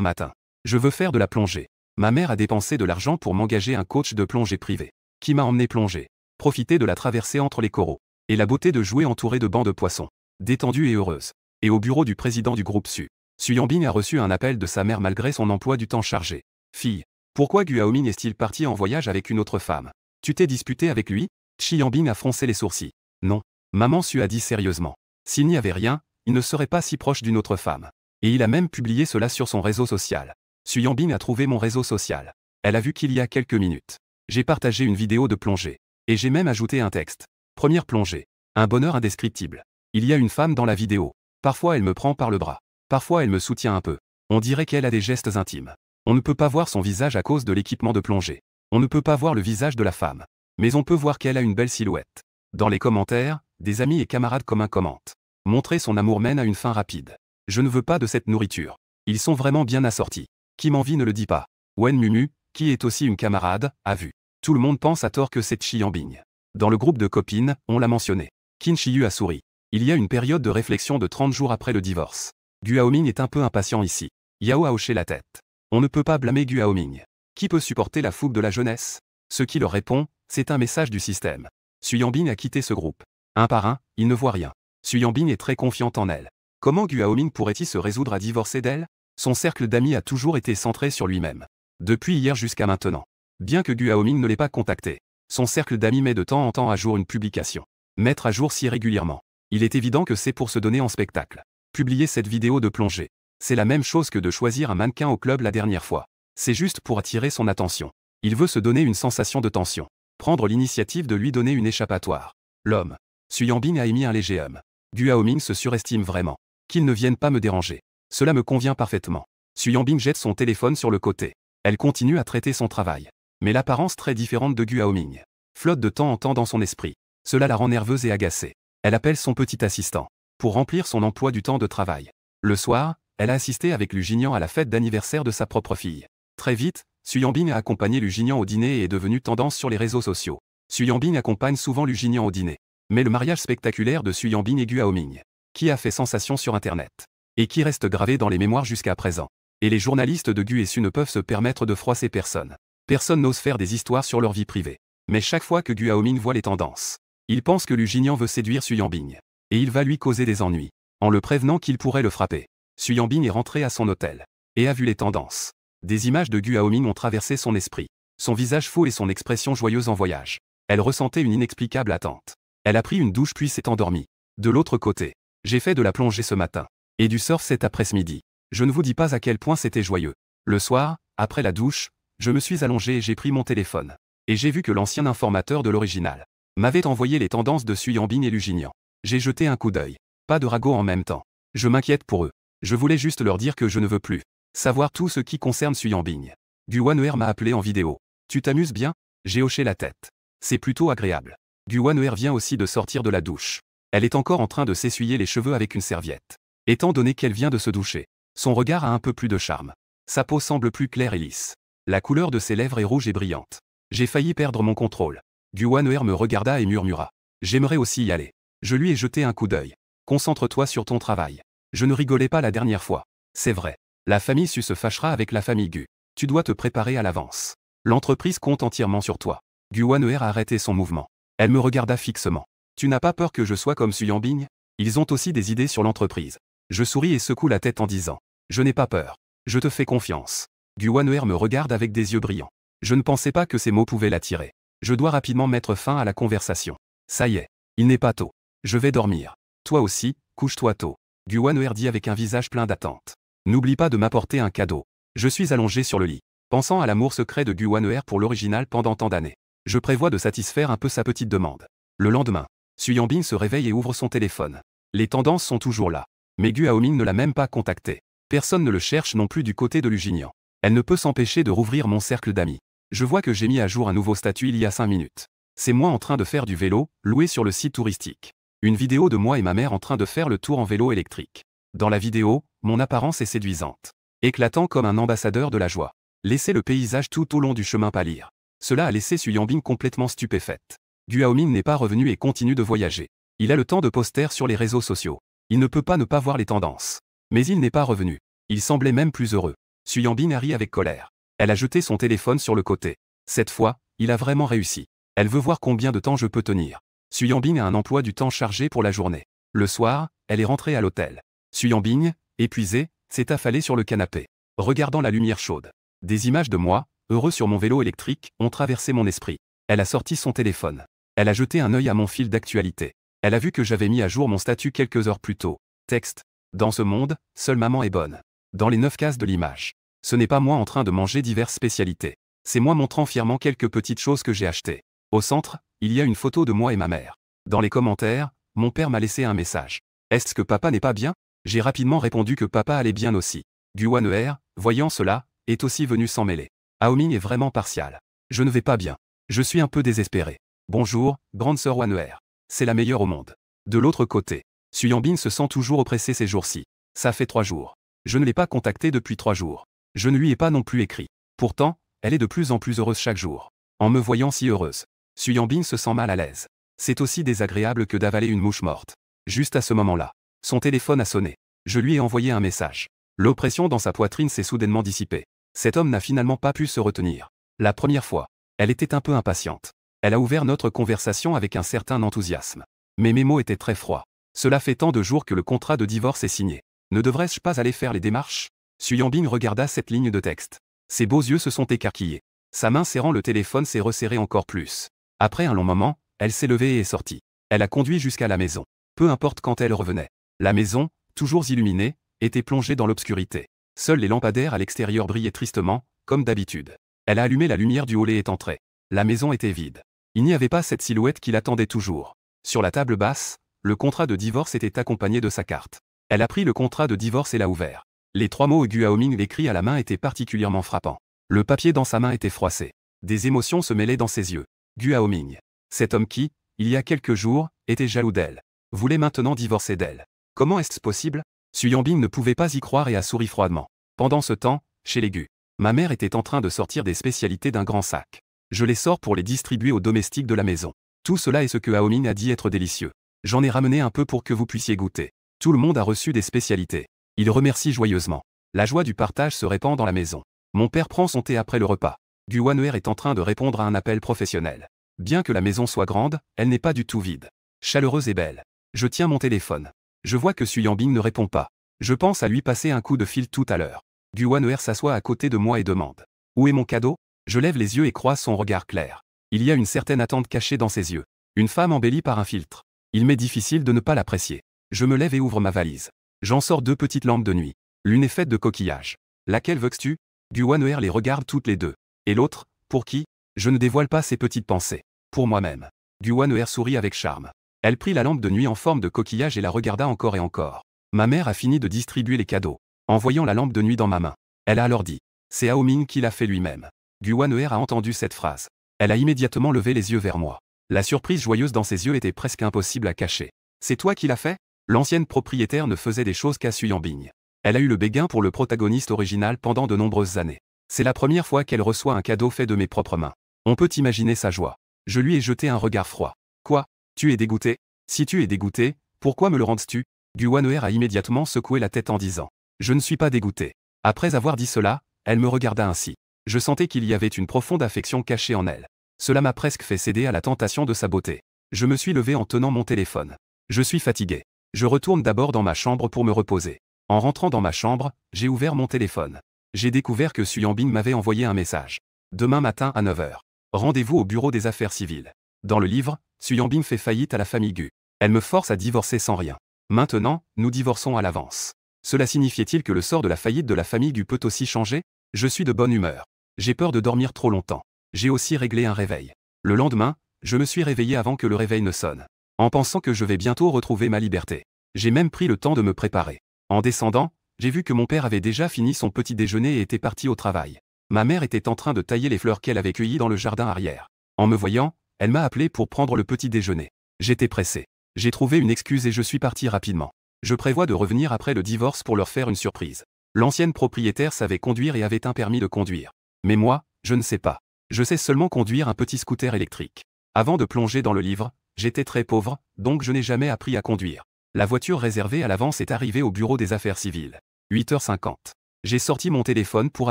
matin, je veux faire de la plongée. Ma mère a dépensé de l'argent pour m'engager un coach de plongée privé. Qui m'a emmené plonger. Profiter de la traversée entre les coraux. Et la beauté de jouer entouré de bancs de poissons. Détendue et heureuse. Et au bureau du président du groupe Su Yanbing a reçu un appel de sa mère malgré son emploi du temps chargé. Fille, pourquoi Gu Haoming est-il parti en voyage avec une autre femme? Tu t'es disputé avec lui? Su Yanbing a froncé les sourcils. Non. Maman Su a dit sérieusement. S'il n'y avait rien, il ne serait pas si proche d'une autre femme. Et il a même publié cela sur son réseau social. Su Yanbing a trouvé mon réseau social. Elle a vu qu'il y a quelques minutes. J'ai partagé une vidéo de plongée. Et j'ai même ajouté un texte. Première plongée. Un bonheur indescriptible. Il y a une femme dans la vidéo. Parfois elle me prend par le bras. Parfois elle me soutient un peu. On dirait qu'elle a des gestes intimes. On ne peut pas voir son visage à cause de l'équipement de plongée. On ne peut pas voir le visage de la femme. Mais on peut voir qu'elle a une belle silhouette. Dans les commentaires, des amis et camarades communs commentent. Montrer son amour mène à une fin rapide. Je ne veux pas de cette nourriture. Ils sont vraiment bien assortis. Qui m'envie ne le dit pas. Wen Munu, qui est aussi une camarade, a vu. Tout le monde pense à tort que c'est Su Yanbing. Dans le groupe de copines, on l'a mentionné. Qin Shiyu a souri. Il y a une période de réflexion de 30 jours après le divorce. Gu Haoming est un peu impatient ici. Yao a hoché la tête. On ne peut pas blâmer Gu Haoming. Qui peut supporter la fougue de la jeunesse? Ce qui leur répond, c'est un message du système. Su Yanbing a quitté ce groupe. Un par un, il ne voit rien. Su Yanbing est très confiante en elle. Comment Gu Haoming pourrait-il se résoudre à divorcer d'elle? Son cercle d'amis a toujours été centré sur lui-même. Depuis hier jusqu'à maintenant. Bien que Gu Haoming ne l'ait pas contacté, son cercle d'amis met de temps en temps à jour une publication. Mettre à jour si régulièrement. Il est évident que c'est pour se donner en spectacle. Publier cette vidéo de plongée. C'est la même chose que de choisir un mannequin au club la dernière fois. C'est juste pour attirer son attention. Il veut se donner une sensation de tension. Prendre l'initiative de lui donner une échappatoire. L'homme. Su Yanbing a émis un léger hum. Gu Haoming se surestime vraiment. Qu'il ne vienne pas me déranger. Cela me convient parfaitement. Su Yanbing jette son téléphone sur le côté. Elle continue à traiter son travail. Mais l'apparence très différente de Gu Haoming flotte de temps en temps dans son esprit. Cela la rend nerveuse et agacée. Elle appelle son petit assistant pour remplir son emploi du temps de travail. Le soir, elle a assisté avec Lu Jinian à la fête d'anniversaire de sa propre fille. Très vite, Su Yanbing a accompagné Lu Jinian au dîner et est devenu tendance sur les réseaux sociaux. Su Yanbing accompagne souvent Lu Jinian au dîner. Mais le mariage spectaculaire de Su Yanbing et Gu Haoming, qui a fait sensation sur Internet, et qui reste gravé dans les mémoires jusqu'à présent. Et les journalistes de Gu et Su ne peuvent se permettre de froisser personne. Personne n'ose faire des histoires sur leur vie privée. Mais chaque fois que Gu Haoming voit les tendances, il pense que Lu Jinian veut séduire Su Yanbing. Et il va lui causer des ennuis, en le prévenant qu'il pourrait le frapper. Su Yanbing est rentré à son hôtel, et a vu les tendances. Des images de Gu Haoming ont traversé son esprit. Son visage faux et son expression joyeuse en voyage. Elle ressentait une inexplicable attente. Elle a pris une douche puis s'est endormie. De l'autre côté, j'ai fait de la plongée ce matin. Et du surf cet après-midi. Je ne vous dis pas à quel point c'était joyeux. Le soir, après la douche, je me suis allongé et j'ai pris mon téléphone. Et j'ai vu que l'ancien informateur de l'original m'avait envoyé les tendances de Su Yanbing et Lu Jinian. J'ai jeté un coup d'œil. Pas de ragot en même temps. Je m'inquiète pour eux. Je voulais juste leur dire que je ne veux plus savoir tout ce qui concerne Su Yanbing. Gu Wanner m'a appelé en vidéo. Tu t'amuses bien? J'ai hoché la tête. C'est plutôt agréable. Gu Wanner vient aussi de sortir de la douche. Elle est encore en train de s'essuyer les cheveux avec une serviette. Étant donné qu'elle vient de se doucher, son regard a un peu plus de charme. Sa peau semble plus claire et lisse. La couleur de ses lèvres est rouge et brillante. J'ai failli perdre mon contrôle. Gu Wanner me regarda et murmura. J'aimerais aussi y aller. Je lui ai jeté un coup d'œil. Concentre-toi sur ton travail. Je ne rigolais pas la dernière fois. C'est vrai. La famille Su se fâchera avec la famille Gu. Tu dois te préparer à l'avance. L'entreprise compte entièrement sur toi. Gu Wanner a arrêté son mouvement. Elle me regarda fixement. Tu n'as pas peur que je sois comme Su Yanbing? Ils ont aussi des idées sur l'entreprise. Je souris et secoue la tête en disant. Je n'ai pas peur. Je te fais confiance. Gu Wanner me regarde avec des yeux brillants. Je ne pensais pas que ces mots pouvaient l'attirer. Je dois rapidement mettre fin à la conversation. Ça y est. Il n'est pas tôt. Je vais dormir. Toi aussi, couche-toi tôt. Gu Wanner dit avec un visage plein d'attente. N'oublie pas de m'apporter un cadeau. Je suis allongé sur le lit, pensant à l'amour secret de Gu Wanner pour l'original pendant tant d'années. Je prévois de satisfaire un peu sa petite demande. Le lendemain, Su Yanbing se réveille et ouvre son téléphone. Les tendances sont toujours là. Mais Gu Haoming ne l'a même pas contacté. Personne ne le cherche non plus du côté de Lu Jinian. Elle ne peut s'empêcher de rouvrir mon cercle d'amis. Je vois que j'ai mis à jour un nouveau statut il y a 5 minutes. C'est moi en train de faire du vélo, loué sur le site touristique. Une vidéo de moi et ma mère en train de faire le tour en vélo électrique. Dans la vidéo, mon apparence est séduisante. Éclatant comme un ambassadeur de la joie. Laissez le paysage tout au long du chemin pâlir. Cela a laissé Su Yanbing complètement stupéfaite. Gu Haoming n'est pas revenu et continue de voyager. Il a le temps de poster sur les réseaux sociaux. Il ne peut pas ne pas voir les tendances. Mais il n'est pas revenu. Il semblait même plus heureux. Su Yanbing a ri avec colère. Elle a jeté son téléphone sur le côté. Cette fois, il a vraiment réussi. Elle veut voir combien de temps je peux tenir. Su Yanbing a un emploi du temps chargé pour la journée. Le soir, elle est rentrée à l'hôtel. Su Yanbing, épuisée, s'est affalée sur le canapé, regardant la lumière chaude. Des images de moi, heureux sur mon vélo électrique, ont traversé mon esprit. Elle a sorti son téléphone. Elle a jeté un œil à mon fil d'actualité. Elle a vu que j'avais mis à jour mon statut quelques heures plus tôt. Texte. Dans ce monde, seule maman est bonne. Dans les 9 cases de l'image. Ce n'est pas moi en train de manger diverses spécialités. C'est moi montrant fièrement quelques petites choses que j'ai achetées. Au centre, il y a une photo de moi et ma mère. Dans les commentaires, mon père m'a laissé un message. Est-ce que papa n'est pas bien? J'ai rapidement répondu que papa allait bien aussi. Gu Wanner, voyant cela, est aussi venu s'en mêler. Haoming est vraiment partial. Je ne vais pas bien. Je suis un peu désespéré. Bonjour, grande sœur Wanner. C'est la meilleure au monde. De l'autre côté, Su Yanbing se sent toujours oppressée ces jours-ci. Ça fait 3 jours. Je ne l'ai pas contactée depuis 3 jours. Je ne lui ai pas non plus écrit. Pourtant, elle est de plus en plus heureuse chaque jour. En me voyant si heureuse, Su Yanbing se sent mal à l'aise. C'est aussi désagréable que d'avaler une mouche morte. Juste à ce moment-là, son téléphone a sonné. Je lui ai envoyé un message. L'oppression dans sa poitrine s'est soudainement dissipée. Cet homme n'a finalement pas pu se retenir. La première fois, elle était un peu impatiente. Elle a ouvert notre conversation avec un certain enthousiasme. Mais mes mots étaient très froids. Cela fait tant de jours que le contrat de divorce est signé. Ne devrais-je pas aller faire les démarches? Su Yanbing regarda cette ligne de texte. Ses beaux yeux se sont écarquillés. Sa main serrant le téléphone s'est resserrée encore plus. Après un long moment, elle s'est levée et est sortie. Elle a conduit jusqu'à la maison. Peu importe quand elle revenait. La maison, toujours illuminée, était plongée dans l'obscurité. Seuls les lampadaires à l'extérieur brillaient tristement, comme d'habitude. Elle a allumé la lumière du hall et est entrée. La maison était vide. Il n'y avait pas cette silhouette qui l'attendait toujours. Sur la table basse, le contrat de divorce était accompagné de sa carte. Elle a pris le contrat de divorce et l'a ouvert. Les 3 mots Gu Haoming écrits à la main étaient particulièrement frappants. Le papier dans sa main était froissé. Des émotions se mêlaient dans ses yeux. Gu Haoming. Cet homme qui, il y a quelques jours, était jaloux d'elle, voulait maintenant divorcer d'elle. Comment est-ce possible? Su Yanbing ne pouvait pas y croire et a souri froidement. Pendant ce temps, chez les Gu, ma mère était en train de sortir des spécialités d'un grand sac. Je les sors pour les distribuer aux domestiques de la maison. Tout cela est ce que Haoming a dit être délicieux. J'en ai ramené un peu pour que vous puissiez goûter. Tout le monde a reçu des spécialités. Il remercie joyeusement. La joie du partage se répand dans la maison. Mon père prend son thé après le repas. Gu Wanner est en train de répondre à un appel professionnel. Bien que la maison soit grande, elle n'est pas du tout vide. Chaleureuse et belle. Je tiens mon téléphone. Je vois que Su Yanbing ne répond pas. Je pense à lui passer un coup de fil tout à l'heure. Gu Wanner s'assoit à côté de moi et demande. Où est mon cadeau? Je lève les yeux et croise son regard clair. Il y a une certaine attente cachée dans ses yeux. Une femme embellie par un filtre. Il m'est difficile de ne pas l'apprécier. Je me lève et ouvre ma valise. J'en sors 2 petites lampes de nuit. L'une est faite de coquillages. Laquelle veux-tu? Gu Wanner les regarde toutes les deux. Et l'autre, pour qui? Je ne dévoile pas ses petites pensées. Pour moi-même. Gu Wanner sourit avec charme. Elle prit la lampe de nuit en forme de coquillage et la regarda encore et encore. Ma mère a fini de distribuer les cadeaux. En voyant la lampe de nuit dans ma main, elle a alors dit. C'est Haoming qui l'a fait lui-même. Gu Wanner a entendu cette phrase. Elle a immédiatement levé les yeux vers moi. La surprise joyeuse dans ses yeux était presque impossible à cacher. C'est toi qui l'as fait? L'ancienne propriétaire ne faisait des choses qu'à Su Yanbing. Elle a eu le béguin pour le protagoniste original pendant de nombreuses années. C'est la première fois qu'elle reçoit un cadeau fait de mes propres mains. On peut imaginer sa joie. Je lui ai jeté un regard froid. Quoi? Tu es dégoûté? Si tu es dégoûté, pourquoi me le rends-tu? Gu Wanner a immédiatement secoué la tête en disant. Je ne suis pas dégoûté. Après avoir dit cela, elle me regarda ainsi. Je sentais qu'il y avait une profonde affection cachée en elle. Cela m'a presque fait céder à la tentation de sa beauté. Je me suis levé en tenant mon téléphone. Je suis fatigué. Je retourne d'abord dans ma chambre pour me reposer. En rentrant dans ma chambre, j'ai ouvert mon téléphone. J'ai découvert que Su Yanbing m'avait envoyé un message. Demain matin à 9 h. Rendez-vous au bureau des affaires civiles. Dans le livre, Su Yanbing fait faillite à la famille Gu. Elle me force à divorcer sans rien. Maintenant, nous divorçons à l'avance. Cela signifiait-il que le sort de la faillite de la famille Gu peut aussi changer? Je suis de bonne humeur. J'ai peur de dormir trop longtemps. J'ai aussi réglé un réveil. Le lendemain, je me suis réveillé avant que le réveil ne sonne. En pensant que je vais bientôt retrouver ma liberté. J'ai même pris le temps de me préparer. En descendant, j'ai vu que mon père avait déjà fini son petit déjeuner et était parti au travail. Ma mère était en train de tailler les fleurs qu'elle avait cueillies dans le jardin arrière. En me voyant, elle m'a appelé pour prendre le petit déjeuner. J'étais pressé. J'ai trouvé une excuse et je suis parti rapidement. Je prévois de revenir après le divorce pour leur faire une surprise. L'ancienne propriétaire savait conduire et avait un permis de conduire. Mais moi, je ne sais pas. Je sais seulement conduire un petit scooter électrique. Avant de plonger dans le livre, j'étais très pauvre, donc je n'ai jamais appris à conduire. La voiture réservée à l'avance est arrivée au bureau des affaires civiles. 8 h 50. J'ai sorti mon téléphone pour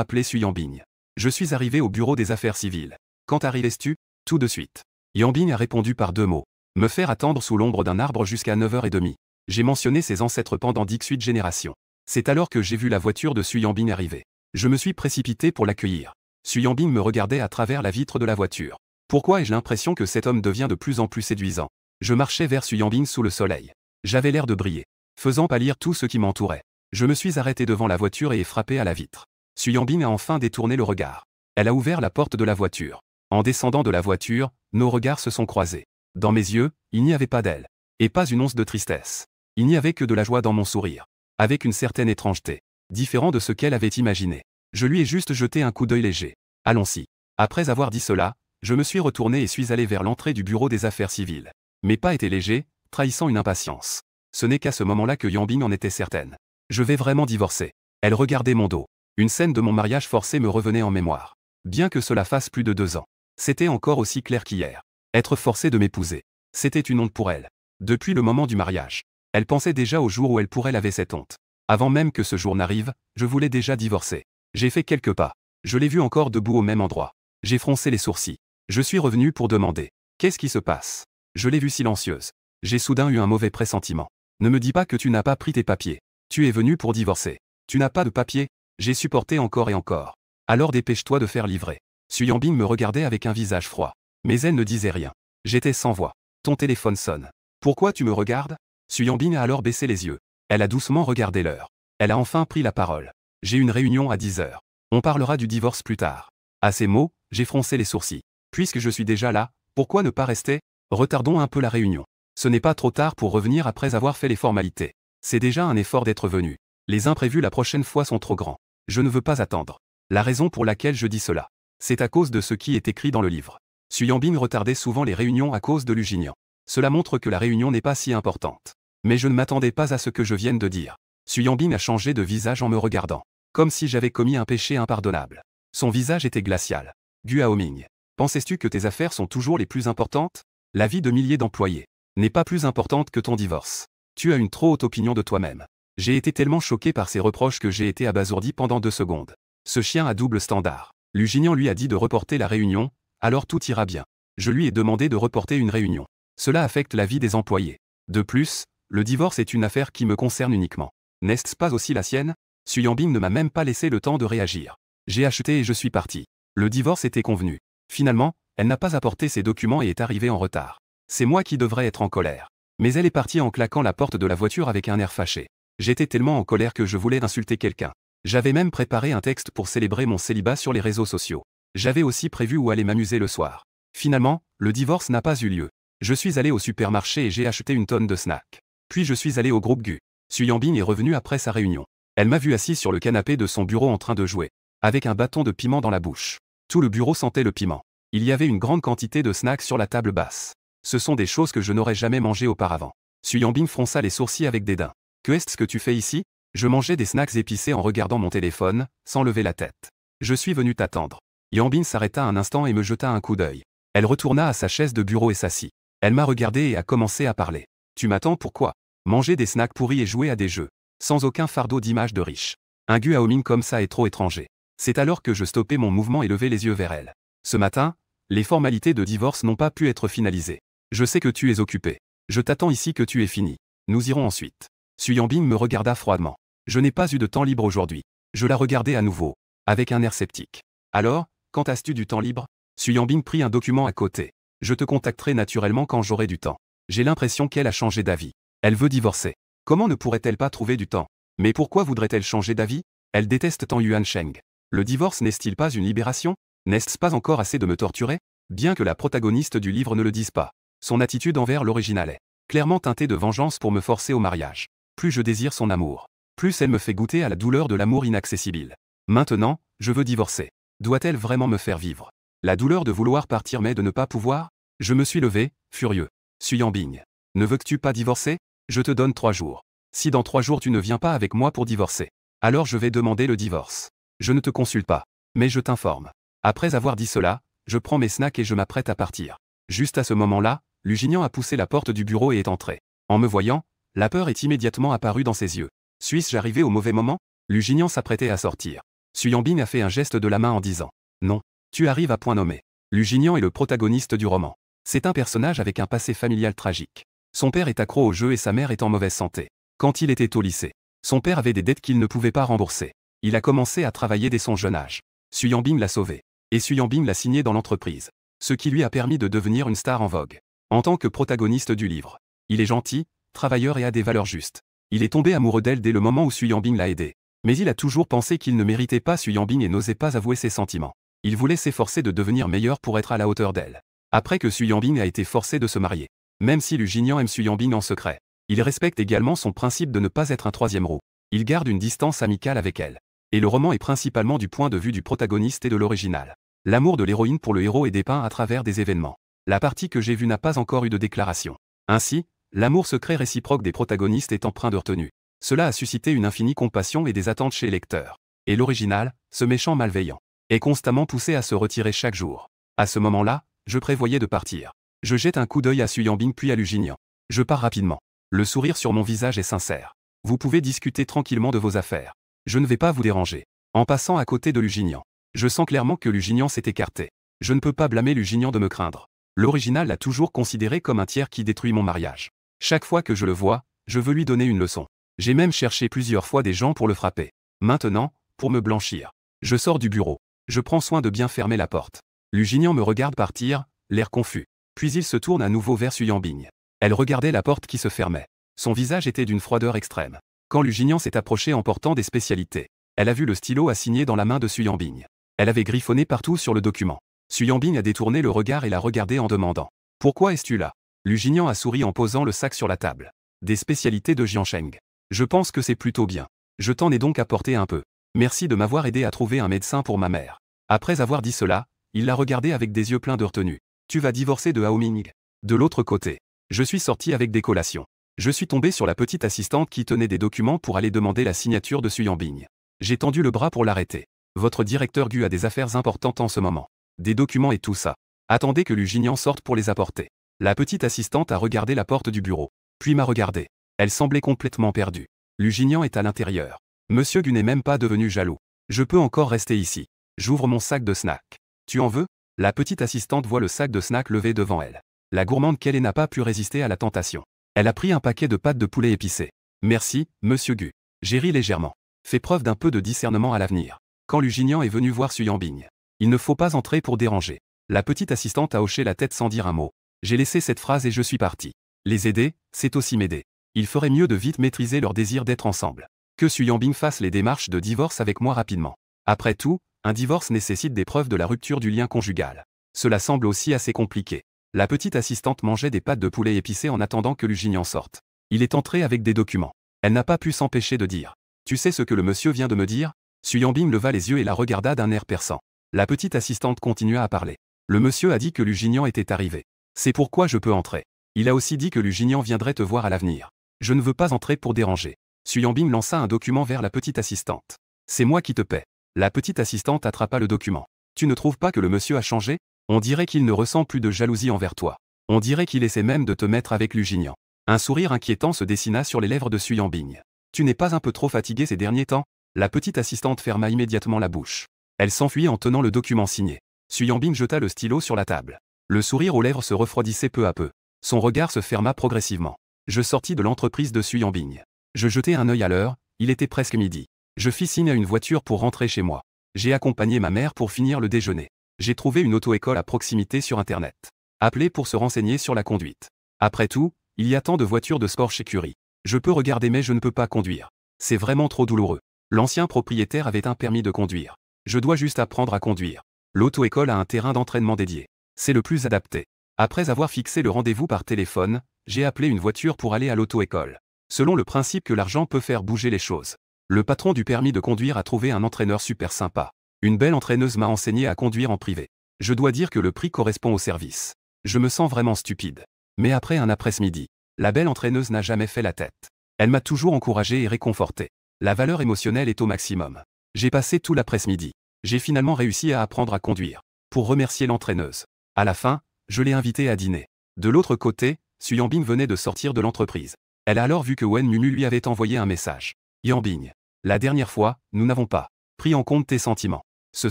appeler Su Yanbing. Je suis arrivé au bureau des affaires civiles. Quand arrives-tu? Tout de suite. Yanbing a répondu par 2 mots. Me faire attendre sous l'ombre d'un arbre jusqu'à 9 h 30. J'ai mentionné ses ancêtres pendant 18 générations. C'est alors que j'ai vu la voiture de Su Yanbing arriver. Je me suis précipité pour l'accueillir. Su Yanbing me regardait à travers la vitre de la voiture. Pourquoi ai-je l'impression que cet homme devient de plus en plus séduisant? Je marchais vers Su Yanbing sous le soleil. J'avais l'air de briller, faisant pâlir tout ce qui m'entourait. Je me suis arrêté devant la voiture et ai frappé à la vitre. Su Yanbing a enfin détourné le regard. Elle a ouvert la porte de la voiture. En descendant de la voiture, nos regards se sont croisés. Dans mes yeux, il n'y avait pas d'elle. Et pas une once de tristesse. Il n'y avait que de la joie dans mon sourire. Avec une certaine étrangeté. Différent de ce qu'elle avait imaginé. Je lui ai juste jeté un coup d'œil léger. Allons-y. Après avoir dit cela, je me suis retourné et suis allé vers l'entrée du bureau des affaires civiles. Mes pas étaient légers, trahissant une impatience. Ce n'est qu'à ce moment-là que Yanbing en était certaine. Je vais vraiment divorcer. Elle regardait mon dos. Une scène de mon mariage forcé me revenait en mémoire. Bien que cela fasse plus de 2 ans. C'était encore aussi clair qu'hier. Être forcé de m'épouser. C'était une honte pour elle. Depuis le moment du mariage. Elle pensait déjà au jour où elle pourrait laver cette honte. Avant même que ce jour n'arrive, je voulais déjà divorcer. J'ai fait quelques pas. Je l'ai vue encore debout au même endroit. J'ai froncé les sourcils. Je suis revenu pour demander. Qu'est-ce qui se passe? Je l'ai vue silencieuse. J'ai soudain eu un mauvais pressentiment. Ne me dis pas que tu n'as pas pris tes papiers. Tu es venu pour divorcer. Tu n'as pas de papiers? J'ai supporté encore et encore. Alors dépêche-toi de faire livrer. Su Yanbing me regardait avec un visage froid. Mais elle ne disait rien. J'étais sans voix. Ton téléphone sonne. Pourquoi tu me regardes? Su Yanbing a alors baissé les yeux. Elle a doucement regardé l'heure. Elle a enfin pris la parole. J'ai une réunion à 10 h. On parlera du divorce plus tard. À ces mots, j'ai froncé les sourcils. Puisque je suis déjà là, pourquoi ne pas rester? Retardons un peu la réunion. Ce n'est pas trop tard pour revenir après avoir fait les formalités. C'est déjà un effort d'être venu. Les imprévus la prochaine fois sont trop grands. Je ne veux pas attendre. La raison pour laquelle je dis cela, c'est à cause de ce qui est écrit dans le livre. Xu Yanbing retardait souvent les réunions à cause de Lu Jinian. Cela montre que la réunion n'est pas si importante. Mais je ne m'attendais pas à ce que je vienne de dire. Xu Yanbing a changé de visage en me regardant, comme si j'avais commis un péché impardonnable. Son visage était glacial. Gu Haoming, pensais-tu que tes affaires sont toujours les plus importantes? La vie de milliers d'employés n'est pas plus importante que ton divorce. Tu as une trop haute opinion de toi-même. J'ai été tellement choqué par ces reproches que j'ai été abasourdi pendant 2 secondes. Ce chien a double standard. Lu Jinian lui a dit de reporter la réunion, alors tout ira bien. Je lui ai demandé de reporter une réunion. Cela affecte la vie des employés. De plus, le divorce est une affaire qui me concerne uniquement. N'est-ce pas aussi la sienne? Xu Yanbing ne m'a même pas laissé le temps de réagir. J'ai acheté et je suis parti. Le divorce était convenu. Finalement, elle n'a pas apporté ses documents et est arrivée en retard. C'est moi qui devrais être en colère. Mais elle est partie en claquant la porte de la voiture avec un air fâché. J'étais tellement en colère que je voulais insulter quelqu'un. J'avais même préparé un texte pour célébrer mon célibat sur les réseaux sociaux. J'avais aussi prévu où aller m'amuser le soir. Finalement, le divorce n'a pas eu lieu. Je suis allé au supermarché et j'ai acheté une tonne de snacks. Puis je suis allé au groupe Gu. Xu Yanbing est revenue après sa réunion. Elle m'a vu assis sur le canapé de son bureau en train de jouer, avec un bâton de piment dans la bouche. Tout le bureau sentait le piment. Il y avait une grande quantité de snacks sur la table basse. Ce sont des choses que je n'aurais jamais mangées auparavant. Xu Yanbing fronça les sourcils avec dédain. Que est-ce que tu fais ici? Je mangeais des snacks épicés en regardant mon téléphone, sans lever la tête. Je suis venu t'attendre. Yanbing s'arrêta un instant et me jeta un coup d'œil. Elle retourna à sa chaise de bureau et s'assit. Elle m'a regardé et a commencé à parler. Tu m'attends pourquoi? Manger des snacks pourris et jouer à des jeux. Sans aucun fardeau d'image de riche. Un Gu Haoming comme ça est trop étranger. C'est alors que je stoppais mon mouvement et levai les yeux vers elle. Ce matin, les formalités de divorce n'ont pas pu être finalisées. Je sais que tu es occupé. Je t'attends ici que tu aies fini. Nous irons ensuite. Xu Yanbing me regarda froidement. Je n'ai pas eu de temps libre aujourd'hui. Je la regardai à nouveau, avec un air sceptique. Alors, quand as-tu du temps libre? Xu Yanbing prit un document à côté. Je te contacterai naturellement quand j'aurai du temps. J'ai l'impression qu'elle a changé d'avis. Elle veut divorcer. Comment ne pourrait-elle pas trouver du temps? Mais pourquoi voudrait-elle changer d'avis? Elle déteste tant Yuan Sheng. Le divorce n'est-il pas une libération? N'est-ce pas encore assez de me torturer? Bien que la protagoniste du livre ne le dise pas. Son attitude envers l'original est clairement teintée de vengeance pour me forcer au mariage. Plus je désire son amour, plus elle me fait goûter à la douleur de l'amour inaccessible. Maintenant, je veux divorcer. Doit-elle vraiment me faire vivre la douleur de vouloir partir mais de ne pas pouvoir? Je me suis levé, furieux. Xu Yanbing. Ne veux-tu pas divorcer? Je te donne 3 jours. Si dans 3 jours tu ne viens pas avec moi pour divorcer, alors je vais demander le divorce. Je ne te consulte pas, mais je t'informe. Après avoir dit cela, je prends mes snacks et je m'apprête à partir. Juste à ce moment-là, Lu Jinian a poussé la porte du bureau et est entré. En me voyant, la peur est immédiatement apparue dans ses yeux. Suis-je arrivé au mauvais moment? Lu Jinian s'apprêtait à sortir. Xu Yanbing a fait un geste de la main en disant « Non, tu arrives à point nommé ». Lu Jinian est le protagoniste du roman. C'est un personnage avec un passé familial tragique. Son père est accro au jeu et sa mère est en mauvaise santé. Quand il était au lycée, son père avait des dettes qu'il ne pouvait pas rembourser. Il a commencé à travailler dès son jeune âge. Xu Yanbing l'a sauvé. Et Xu Yanbing l'a signé dans l'entreprise. Ce qui lui a permis de devenir une star en vogue. En tant que protagoniste du livre. Il est gentil, travailleur et a des valeurs justes. Il est tombé amoureux d'elle dès le moment où Xu Yanbing l'a aidé. Mais il a toujours pensé qu'il ne méritait pas Xu Yanbing et n'osait pas avouer ses sentiments. Il voulait s'efforcer de devenir meilleur pour être à la hauteur d'elle. Après que Xu Yanbing a été forcé de se marier. Même si Lu Jinian aime Xu Yanbing en secret. Il respecte également son principe de ne pas être un troisième roue. Il garde une distance amicale avec elle. Et le roman est principalement du point de vue du protagoniste et de l'original. L'amour de l'héroïne pour le héros est dépeint à travers des événements. La partie que j'ai vue n'a pas encore eu de déclaration. Ainsi, l'amour secret réciproque des protagonistes est empreint de retenue. Cela a suscité une infinie compassion et des attentes chez les lecteurs. Et l'original, ce méchant malveillant, est constamment poussé à se retirer chaque jour. À ce moment-là, je prévoyais de partir. Je jette un coup d'œil à Xu Yanbing puis à Lu Jinian. Je pars rapidement. Le sourire sur mon visage est sincère. Vous pouvez discuter tranquillement de vos affaires. Je ne vais pas vous déranger. En passant à côté de Lu Jinian, je sens clairement que Lu Jinian s'est écarté. Je ne peux pas blâmer Lu Jinian de me craindre. L'original l'a toujours considéré comme un tiers qui détruit mon mariage. Chaque fois que je le vois, je veux lui donner une leçon. J'ai même cherché plusieurs fois des gens pour le frapper. Maintenant, pour me blanchir. Je sors du bureau. Je prends soin de bien fermer la porte. Lu Jinian me regarde partir, l'air confus. Puis il se tourne à nouveau vers Xu Yanbing. Elle regardait la porte qui se fermait. Son visage était d'une froideur extrême. Quand Lu Jinian s'est approché en portant des spécialités, elle a vu le stylo assigné dans la main de Xu Yanbing. Elle avait griffonné partout sur le document. Xu Yanbing a détourné le regard et l'a regardé en demandant « Pourquoi es-tu là ?» Lu Jinian a souri en posant le sac sur la table. Des spécialités de Jiansheng. Je pense que c'est plutôt bien. Je t'en ai donc apporté un peu. Merci de m'avoir aidé à trouver un médecin pour ma mère. Après avoir dit cela, il l'a regardé avec des yeux pleins de retenue. Tu vas divorcer de Hao Ming. De l'autre côté, je suis sorti avec des collations. Je suis tombé sur la petite assistante qui tenait des documents pour aller demander la signature de Su Yanbing. J'ai tendu le bras pour l'arrêter. Votre directeur Gu a des affaires importantes en ce moment. Des documents et tout ça. Attendez que Lu Jinian sorte pour les apporter. La petite assistante a regardé la porte du bureau, puis m'a regardé. Elle semblait complètement perdue. Lu Jinian est à l'intérieur. Monsieur Gu n'est même pas devenu jaloux. Je peux encore rester ici. J'ouvre mon sac de snack. Tu en veux? La petite assistante voit le sac de snack levé devant elle. La gourmande Kelly n'a pas pu résister à la tentation. Elle a pris un paquet de pâtes de poulet épicées. Merci, monsieur Gu. J'ai ri légèrement. Fais preuve d'un peu de discernement à l'avenir. Quand Lu Jinian est venu voir Su Yanbing, il ne faut pas entrer pour déranger. La petite assistante a hoché la tête sans dire un mot. J'ai laissé cette phrase et je suis parti. Les aider, c'est aussi m'aider. Il ferait mieux de vite maîtriser leur désir d'être ensemble. Que Su Yanbing fasse les démarches de divorce avec moi rapidement. Après tout, un divorce nécessite des preuves de la rupture du lien conjugal. Cela semble aussi assez compliqué. La petite assistante mangeait des pâtes de poulet épicées en attendant que Lu Jinian sorte. Il est entré avec des documents. Elle n'a pas pu s'empêcher de dire. Tu sais ce que le monsieur vient de me dire? Su Yanbing leva les yeux et la regarda d'un air perçant. La petite assistante continua à parler. Le monsieur a dit que Lu Jinian était arrivé. C'est pourquoi je peux entrer. Il a aussi dit que Lu Jinian viendrait te voir à l'avenir. Je ne veux pas entrer pour déranger. Su Yanbing lança un document vers la petite assistante. C'est moi qui te paie. La petite assistante attrapa le document. Tu ne trouves pas que le monsieur a changé? On dirait qu'il ne ressent plus de jalousie envers toi. On dirait qu'il essaie même de te mettre avec Lu Jinian. Un sourire inquiétant se dessina sur les lèvres de Su Yanbing. Tu n'es pas un peu trop fatigué ces derniers temps? La petite assistante ferma immédiatement la bouche. Elle s'enfuit en tenant le document signé. Su Yanbing jeta le stylo sur la table. Le sourire aux lèvres se refroidissait peu à peu. Son regard se ferma progressivement. Je sortis de l'entreprise de Su Yanbing. Je jetai un œil à l'heure, il était presque midi. Je fis signe à une voiture pour rentrer chez moi. J'ai accompagné ma mère pour finir le déjeuner. J'ai trouvé une auto-école à proximité sur Internet. Appelez pour se renseigner sur la conduite. Après tout, il y a tant de voitures de sport chez Curie. Je peux regarder mais je ne peux pas conduire. C'est vraiment trop douloureux. L'ancien propriétaire avait un permis de conduire. Je dois juste apprendre à conduire. L'auto-école a un terrain d'entraînement dédié. C'est le plus adapté. Après avoir fixé le rendez-vous par téléphone, j'ai appelé une voiture pour aller à l'auto-école. Selon le principe que l'argent peut faire bouger les choses. Le patron du permis de conduire a trouvé un entraîneur super sympa. Une belle entraîneuse m'a enseigné à conduire en privé. Je dois dire que le prix correspond au service. Je me sens vraiment stupide. Mais après un après-midi, la belle entraîneuse n'a jamais fait la tête. Elle m'a toujours encouragé et réconforté. La valeur émotionnelle est au maximum. J'ai passé tout l'après-midi. J'ai finalement réussi à apprendre à conduire. Pour remercier l'entraîneuse. À la fin, je l'ai invitée à dîner. De l'autre côté, Su Yanbing venait de sortir de l'entreprise. Elle a alors vu que Wen Mumu lui avait envoyé un message. Yanbing. La dernière fois, nous n'avons pas pris en compte tes sentiments. Ce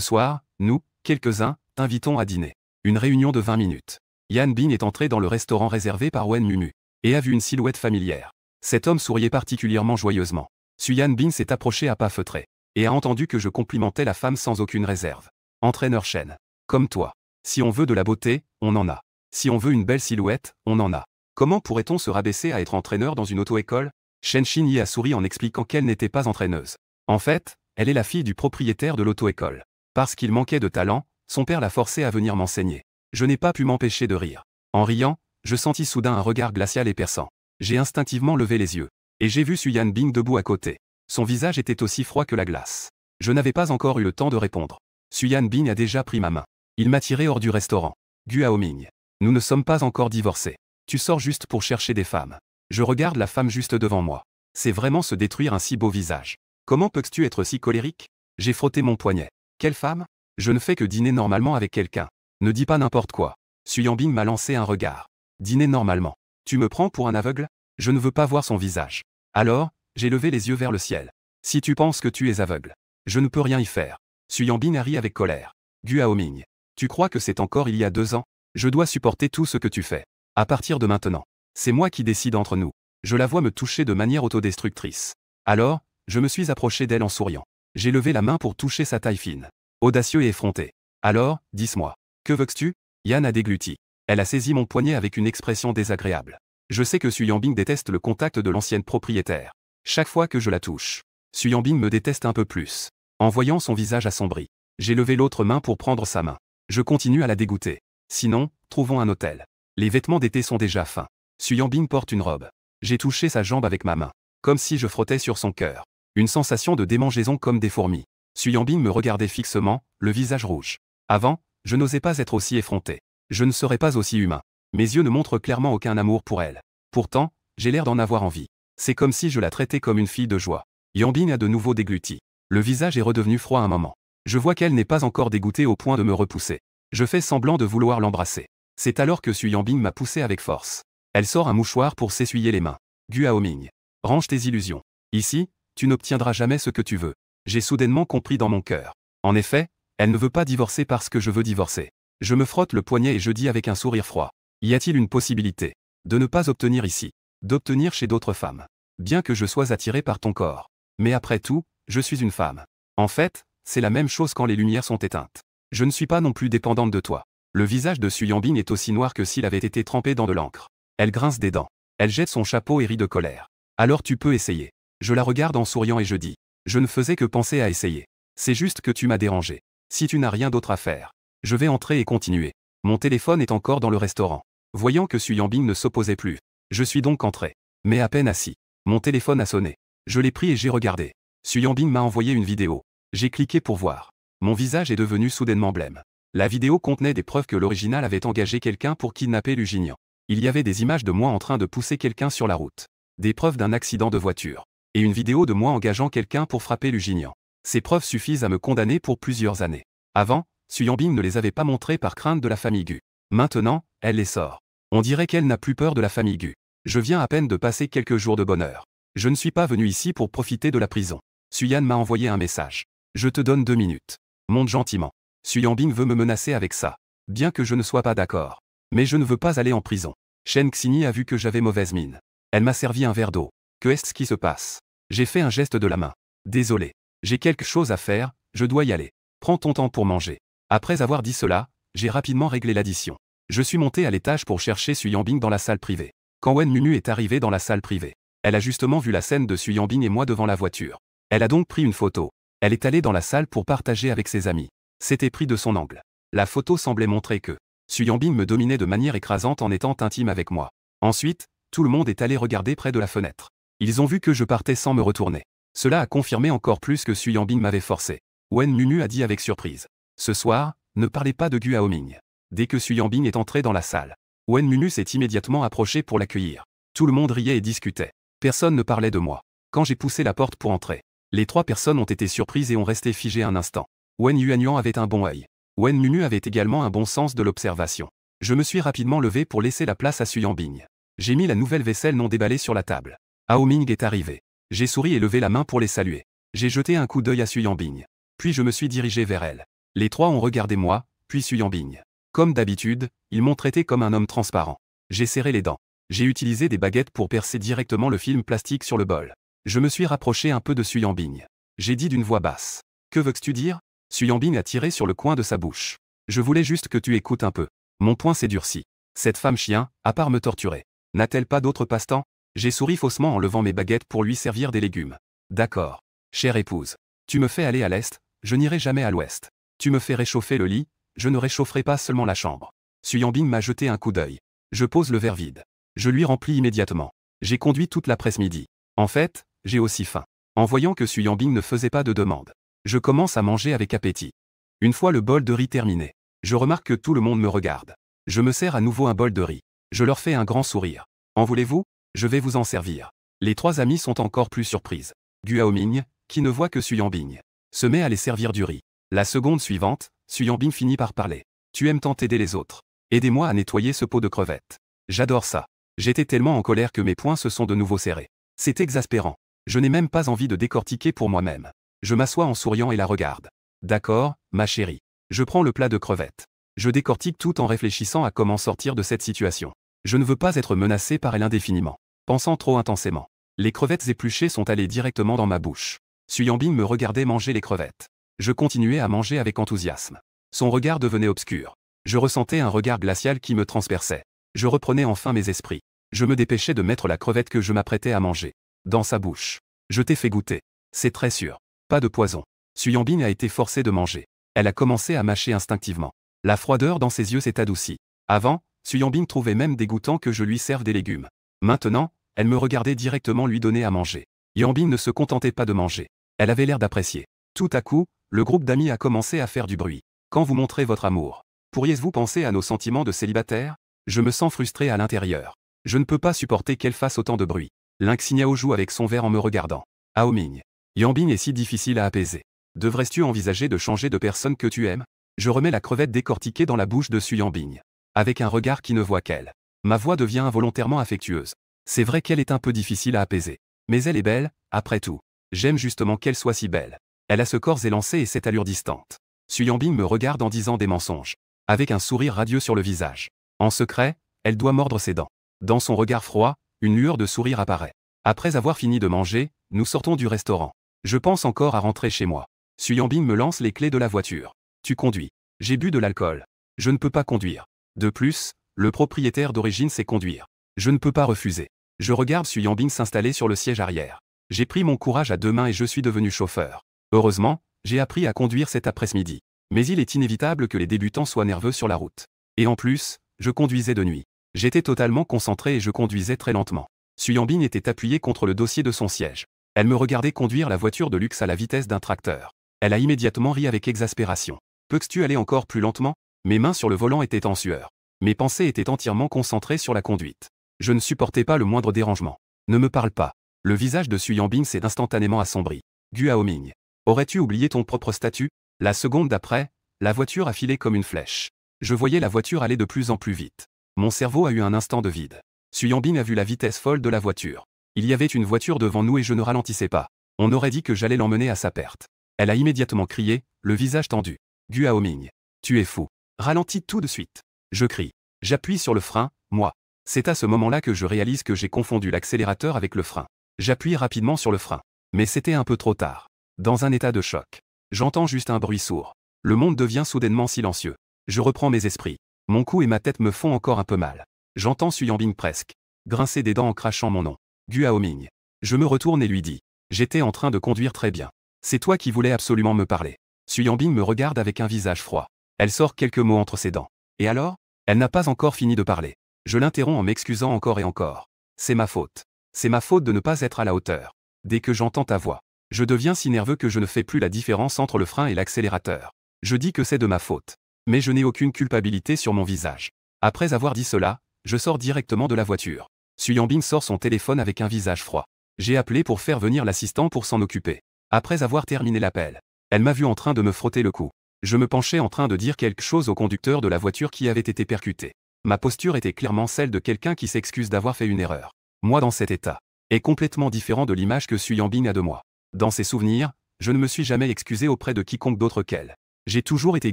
soir, nous, quelques-uns, t'invitons à dîner. Une réunion de 20 minutes. Yan Bin est entré dans le restaurant réservé par Wen Mumu. Et a vu une silhouette familière. Cet homme souriait particulièrement joyeusement. Su Yanbing s'est approché à pas feutrés. Et a entendu que je complimentais la femme sans aucune réserve. Entraîneur Shen. Comme toi. Si on veut de la beauté, on en a. Si on veut une belle silhouette, on en a. Comment pourrait-on se rabaisser à être entraîneur dans une auto-école? Shen Xin y a souri en expliquant qu'elle n'était pas entraîneuse. En fait, elle est la fille du propriétaire de l'auto-école. Parce qu'il manquait de talent, son père l'a forcé à venir m'enseigner. Je n'ai pas pu m'empêcher de rire. En riant, je sentis soudain un regard glacial et perçant. J'ai instinctivement levé les yeux. Et j'ai vu Su Yanbing debout à côté. Son visage était aussi froid que la glace. Je n'avais pas encore eu le temps de répondre. Su Yanbing a déjà pris ma main. Il m'a tiré hors du restaurant. Gu Haoming. Nous ne sommes pas encore divorcés. Tu sors juste pour chercher des femmes. Je regarde la femme juste devant moi. C'est vraiment se détruire un si beau visage. Comment peux-tu être si colérique? J'ai frotté mon poignet. Quelle femme? Je ne fais que dîner normalement avec quelqu'un. Ne dis pas n'importe quoi. Su Yanbing m'a lancé un regard. Dîner normalement. Tu me prends pour un aveugle? Je ne veux pas voir son visage. Alors, j'ai levé les yeux vers le ciel. Si tu penses que tu es aveugle, je ne peux rien y faire. Su Yanbing a ri avec colère. Gu Haoming. Tu crois que c'est encore il y a 2 ans? Je dois supporter tout ce que tu fais. À partir de maintenant, c'est moi qui décide entre nous. Je la vois me toucher de manière autodestructrice. Alors, je me suis approché d'elle en souriant. J'ai levé la main pour toucher sa taille fine. Audacieux et effronté. Alors, dis-moi. Que veux-tu? Yan a dégluti. Elle a saisi mon poignet avec une expression désagréable. Je sais que Su Yanbing déteste le contact de l'ancienne propriétaire. Chaque fois que je la touche, Su Yanbing me déteste un peu plus. En voyant son visage assombri, j'ai levé l'autre main pour prendre sa main. Je continue à la dégoûter. Sinon, trouvons un hôtel. Les vêtements d'été sont déjà fins. Su Yanbing porte une robe. J'ai touché sa jambe avec ma main, comme si je frottais sur son cœur. Une sensation de démangeaison comme des fourmis. Suyambing me regardait fixement, le visage rouge. Avant, je n'osais pas être aussi effronté. Je ne serais pas aussi humain. Mes yeux ne montrent clairement aucun amour pour elle. Pourtant, j'ai l'air d'en avoir envie. C'est comme si je la traitais comme une fille de joie. Yambing a de nouveau dégluti. Le visage est redevenu froid un moment. Je vois qu'elle n'est pas encore dégoûtée au point de me repousser. Je fais semblant de vouloir l'embrasser. C'est alors que Suyambing m'a poussé avec force. Elle sort un mouchoir pour s'essuyer les mains. Gu Haoming. Range tes illusions. Ici, tu n'obtiendras jamais ce que tu veux. J'ai soudainement compris dans mon cœur. En effet, elle ne veut pas divorcer parce que je veux divorcer. Je me frotte le poignet et je dis avec un sourire froid. Y a-t-il une possibilité de ne pas obtenir ici, d'obtenir chez d'autres femmes? Bien que je sois attiré par ton corps. Mais après tout, je suis une femme. En fait, c'est la même chose quand les lumières sont éteintes. Je ne suis pas non plus dépendante de toi. Le visage de Suyambing est aussi noir que s'il avait été trempé dans de l'encre. Elle grince des dents. Elle jette son chapeau et rit de colère. Alors tu peux essayer. Je la regarde en souriant et je dis. Je ne faisais que penser à essayer. C'est juste que tu m'as dérangé. Si tu n'as rien d'autre à faire. Je vais entrer et continuer. Mon téléphone est encore dans le restaurant. Voyant que Suyambing ne s'opposait plus. Je suis donc entré. Mais à peine assis. Mon téléphone a sonné. Je l'ai pris et j'ai regardé. Suyambing m'a envoyé une vidéo. J'ai cliqué pour voir. Mon visage est devenu soudainement blême. La vidéo contenait des preuves que l'original avait engagé quelqu'un pour kidnapper Luginian. Il y avait des images de moi en train de pousser quelqu'un sur la route. Des preuves d'un accident de voiture. Et une vidéo de moi engageant quelqu'un pour frapper Luginian. Ces preuves suffisent à me condamner pour plusieurs années. Avant, Suyambing ne les avait pas montrées par crainte de la famille Gu. Maintenant, elle les sort. On dirait qu'elle n'a plus peur de la famille Gu. Je viens à peine de passer quelques jours de bonheur. Je ne suis pas venu ici pour profiter de la prison. Suyan m'a envoyé un message. Je te donne 2 minutes. Monte gentiment. Suyambing veut me menacer avec ça. Bien que je ne sois pas d'accord. Mais je ne veux pas aller en prison. Shen Xini a vu que j'avais mauvaise mine. Elle m'a servi un verre d'eau. Que est-ce qui se passe? J'ai fait un geste de la main. Désolé. J'ai quelque chose à faire, je dois y aller. Prends ton temps pour manger. Après avoir dit cela, j'ai rapidement réglé l'addition. Je suis monté à l'étage pour chercher Suyambing dans la salle privée. Quand Wen Munu est arrivée dans la salle privée, elle a justement vu la scène de Suyambing et moi devant la voiture. Elle a donc pris une photo. Elle est allée dans la salle pour partager avec ses amis. C'était pris de son angle. La photo semblait montrer que Suyambing me dominait de manière écrasante en étant intime avec moi. Ensuite, tout le monde est allé regarder près de la fenêtre. Ils ont vu que je partais sans me retourner. Cela a confirmé encore plus que Suyambing m'avait forcé. Wen Munu a dit avec surprise. Ce soir, ne parlez pas de Gu Haoming. Dès que Suyambing est entré dans la salle, Wen Munu s'est immédiatement approché pour l'accueillir. Tout le monde riait et discutait. Personne ne parlait de moi. Quand j'ai poussé la porte pour entrer, les 3 personnes ont été surprises et ont resté figées un instant. Wen Yuanyuan avait un bon œil. Wen Munu avait également un bon sens de l'observation. Je me suis rapidement levé pour laisser la place à Suyambing. J'ai mis la nouvelle vaisselle non déballée sur la table. Haoming est arrivé. J'ai souri et levé la main pour les saluer. J'ai jeté un coup d'œil à Suyambing. Puis je me suis dirigé vers elle. Les 3 ont regardé moi, puis Suyambing. Comme d'habitude, ils m'ont traité comme un homme transparent. J'ai serré les dents. J'ai utilisé des baguettes pour percer directement le film plastique sur le bol. Je me suis rapproché un peu de Suyambing. J'ai dit d'une voix basse. Que veux-tu dire? Suyambing a tiré sur le coin de sa bouche. Je voulais juste que tu écoutes un peu. Mon poing s'est durci. Cette femme chien, à part me torturer, n'a-t-elle pas d'autre passe-temps? J'ai souri faussement en levant mes baguettes pour lui servir des légumes. D'accord. Chère épouse. Tu me fais aller à l'est, je n'irai jamais à l'ouest. Tu me fais réchauffer le lit, je ne réchaufferai pas seulement la chambre. Suyambing m'a jeté un coup d'œil. Je pose le verre vide. Je lui remplis immédiatement. J'ai conduit toute l'après-midi. En fait, j'ai aussi faim. En voyant que Suyambing ne faisait pas de demande, je commence à manger avec appétit. Une fois le bol de riz terminé, je remarque que tout le monde me regarde. Je me sers à nouveau un bol de riz. Je leur fais un grand sourire. En voulez-vous? Je vais vous en servir. Les 3 amies sont encore plus surprises. Gu Haoming, qui ne voit que Suyambing, se met à les servir du riz. La seconde suivante, Suyambing finit par parler. Tu aimes tant aider les autres. Aidez-moi à nettoyer ce pot de crevettes. J'adore ça. J'étais tellement en colère que mes poings se sont de nouveau serrés. C'est exaspérant. Je n'ai même pas envie de décortiquer pour moi-même. Je m'assois en souriant et la regarde. D'accord, ma chérie. Je prends le plat de crevettes. Je décortique tout en réfléchissant à comment sortir de cette situation. Je ne veux pas être menacé par elle indéfiniment. Pensant trop intensément. Les crevettes épluchées sont allées directement dans ma bouche. Suyambing me regardait manger les crevettes. Je continuais à manger avec enthousiasme. Son regard devenait obscur. Je ressentais un regard glacial qui me transperçait. Je reprenais enfin mes esprits. Je me dépêchais de mettre la crevette que je m'apprêtais à manger dans sa bouche. Je t'ai fait goûter. C'est très sûr. Pas de poison. Suyambing a été forcée de manger. Elle a commencé à mâcher instinctivement. La froideur dans ses yeux s'est adoucie. Avant, Suyambing trouvait même dégoûtant que je lui serve des légumes. Maintenant, elle me regardait directement lui donner à manger. Yambin ne se contentait pas de manger. Elle avait l'air d'apprécier. Tout à coup, le groupe d'amis a commencé à faire du bruit. Quand vous montrez votre amour, pourriez-vous penser à nos sentiments de célibataire? Je me sens frustré à l'intérieur. Je ne peux pas supporter qu'elle fasse autant de bruit. Link Xinyao joue avec son verre en me regardant. Haoming. Yambin est si difficile à apaiser. Devrais-tu envisager de changer de personne que tu aimes? Je remets la crevette décortiquée dans la bouche de Yambin. Avec un regard qui ne voit qu'elle. Ma voix devient involontairement affectueuse. C'est vrai qu'elle est un peu difficile à apaiser. Mais elle est belle, après tout. J'aime justement qu'elle soit si belle. Elle a ce corps élancé et cette allure distante. Yambin me regarde en disant des mensonges. Avec un sourire radieux sur le visage. En secret, elle doit mordre ses dents. Dans son regard froid, une lueur de sourire apparaît. Après avoir fini de manger, nous sortons du restaurant. Je pense encore à rentrer chez moi. Yambin me lance les clés de la voiture. Tu conduis. J'ai bu de l'alcool. Je ne peux pas conduire. De plus, le propriétaire d'origine sait conduire. Je ne peux pas refuser. Je regarde Yambin s'installer sur le siège arrière. J'ai pris mon courage à deux mains et je suis devenu chauffeur. Heureusement, j'ai appris à conduire cet après-midi. Mais il est inévitable que les débutants soient nerveux sur la route. Et en plus, je conduisais de nuit. J'étais totalement concentré et je conduisais très lentement. Yambin était appuyée contre le dossier de son siège. Elle me regardait conduire la voiture de luxe à la vitesse d'un tracteur. Elle a immédiatement ri avec exaspération. Peux-tu aller encore plus lentement? Mes mains sur le volant étaient en sueur. Mes pensées étaient entièrement concentrées sur la conduite. Je ne supportais pas le moindre dérangement. Ne me parle pas. Le visage de Yambin s'est instantanément assombri. Gu Haoming. Aurais-tu oublié ton propre statut? La seconde d'après, la voiture a filé comme une flèche. Je voyais la voiture aller de plus en plus vite. Mon cerveau a eu un instant de vide. Yambin a vu la vitesse folle de la voiture. Il y avait une voiture devant nous et je ne ralentissais pas. On aurait dit que j'allais l'emmener à sa perte. Elle a immédiatement crié, le visage tendu. Gu Haoming. Tu es fou. Ralentis tout de suite. Je crie. J'appuie sur le frein, moi. C'est à ce moment-là que je réalise que j'ai confondu l'accélérateur avec le frein. J'appuie rapidement sur le frein. Mais c'était un peu trop tard. Dans un état de choc. J'entends juste un bruit sourd. Le monde devient soudainement silencieux. Je reprends mes esprits. Mon cou et ma tête me font encore un peu mal. J'entends Yambin presque grincer des dents en crachant mon nom. Gu Haoming. Je me retourne et lui dis. J'étais en train de conduire très bien. C'est toi qui voulais absolument me parler. Yambin me regarde avec un visage froid. Elle sort quelques mots entre ses dents. Et alors? Elle n'a pas encore fini de parler. Je l'interromps en m'excusant encore et encore. C'est ma faute. C'est ma faute de ne pas être à la hauteur. Dès que j'entends ta voix, je deviens si nerveux que je ne fais plus la différence entre le frein et l'accélérateur. Je dis que c'est de ma faute. Mais je n'ai aucune culpabilité sur mon visage. Après avoir dit cela, je sors directement de la voiture. Yambin sort son téléphone avec un visage froid. J'ai appelé pour faire venir l'assistant pour s'en occuper. Après avoir terminé l'appel, elle m'a vu en train de me frotter le cou. Je me penchais en train de dire quelque chose au conducteur de la voiture qui avait été percuté. Ma posture était clairement celle de quelqu'un qui s'excuse d'avoir fait une erreur. Moi dans cet état, est complètement différent de l'image que Yambin a de moi. Dans ses souvenirs, je ne me suis jamais excusé auprès de quiconque d'autre qu'elle. J'ai toujours été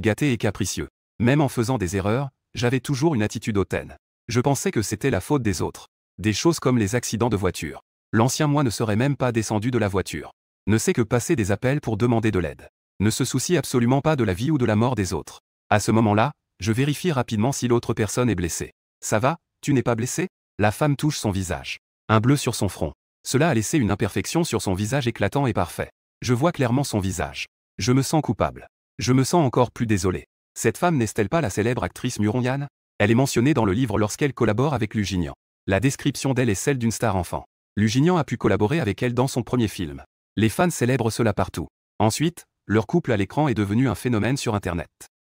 gâté et capricieux. Même en faisant des erreurs, j'avais toujours une attitude hautaine. Je pensais que c'était la faute des autres. Des choses comme les accidents de voiture. L'ancien moi ne serait même pas descendu de la voiture. Ne sait que passer des appels pour demander de l'aide. Ne se soucie absolument pas de la vie ou de la mort des autres. À ce moment-là, je vérifie rapidement si l'autre personne est blessée. Ça va, tu n'es pas blessé? La femme touche son visage. Un bleu sur son front. Cela a laissé une imperfection sur son visage éclatant et parfait. Je vois clairement son visage. Je me sens coupable. Je me sens encore plus désolé. Cette femme n'est-elle pas la célèbre actrice Murong-Yan? Elle est mentionnée dans le livre lorsqu'elle collabore avec Lu Jinyan. La description d'elle est celle d'une star enfant. Lu Jinyan a pu collaborer avec elle dans son premier film. Les fans célèbrent cela partout. Ensuite, leur couple à l'écran est devenu un phénomène sur Internet.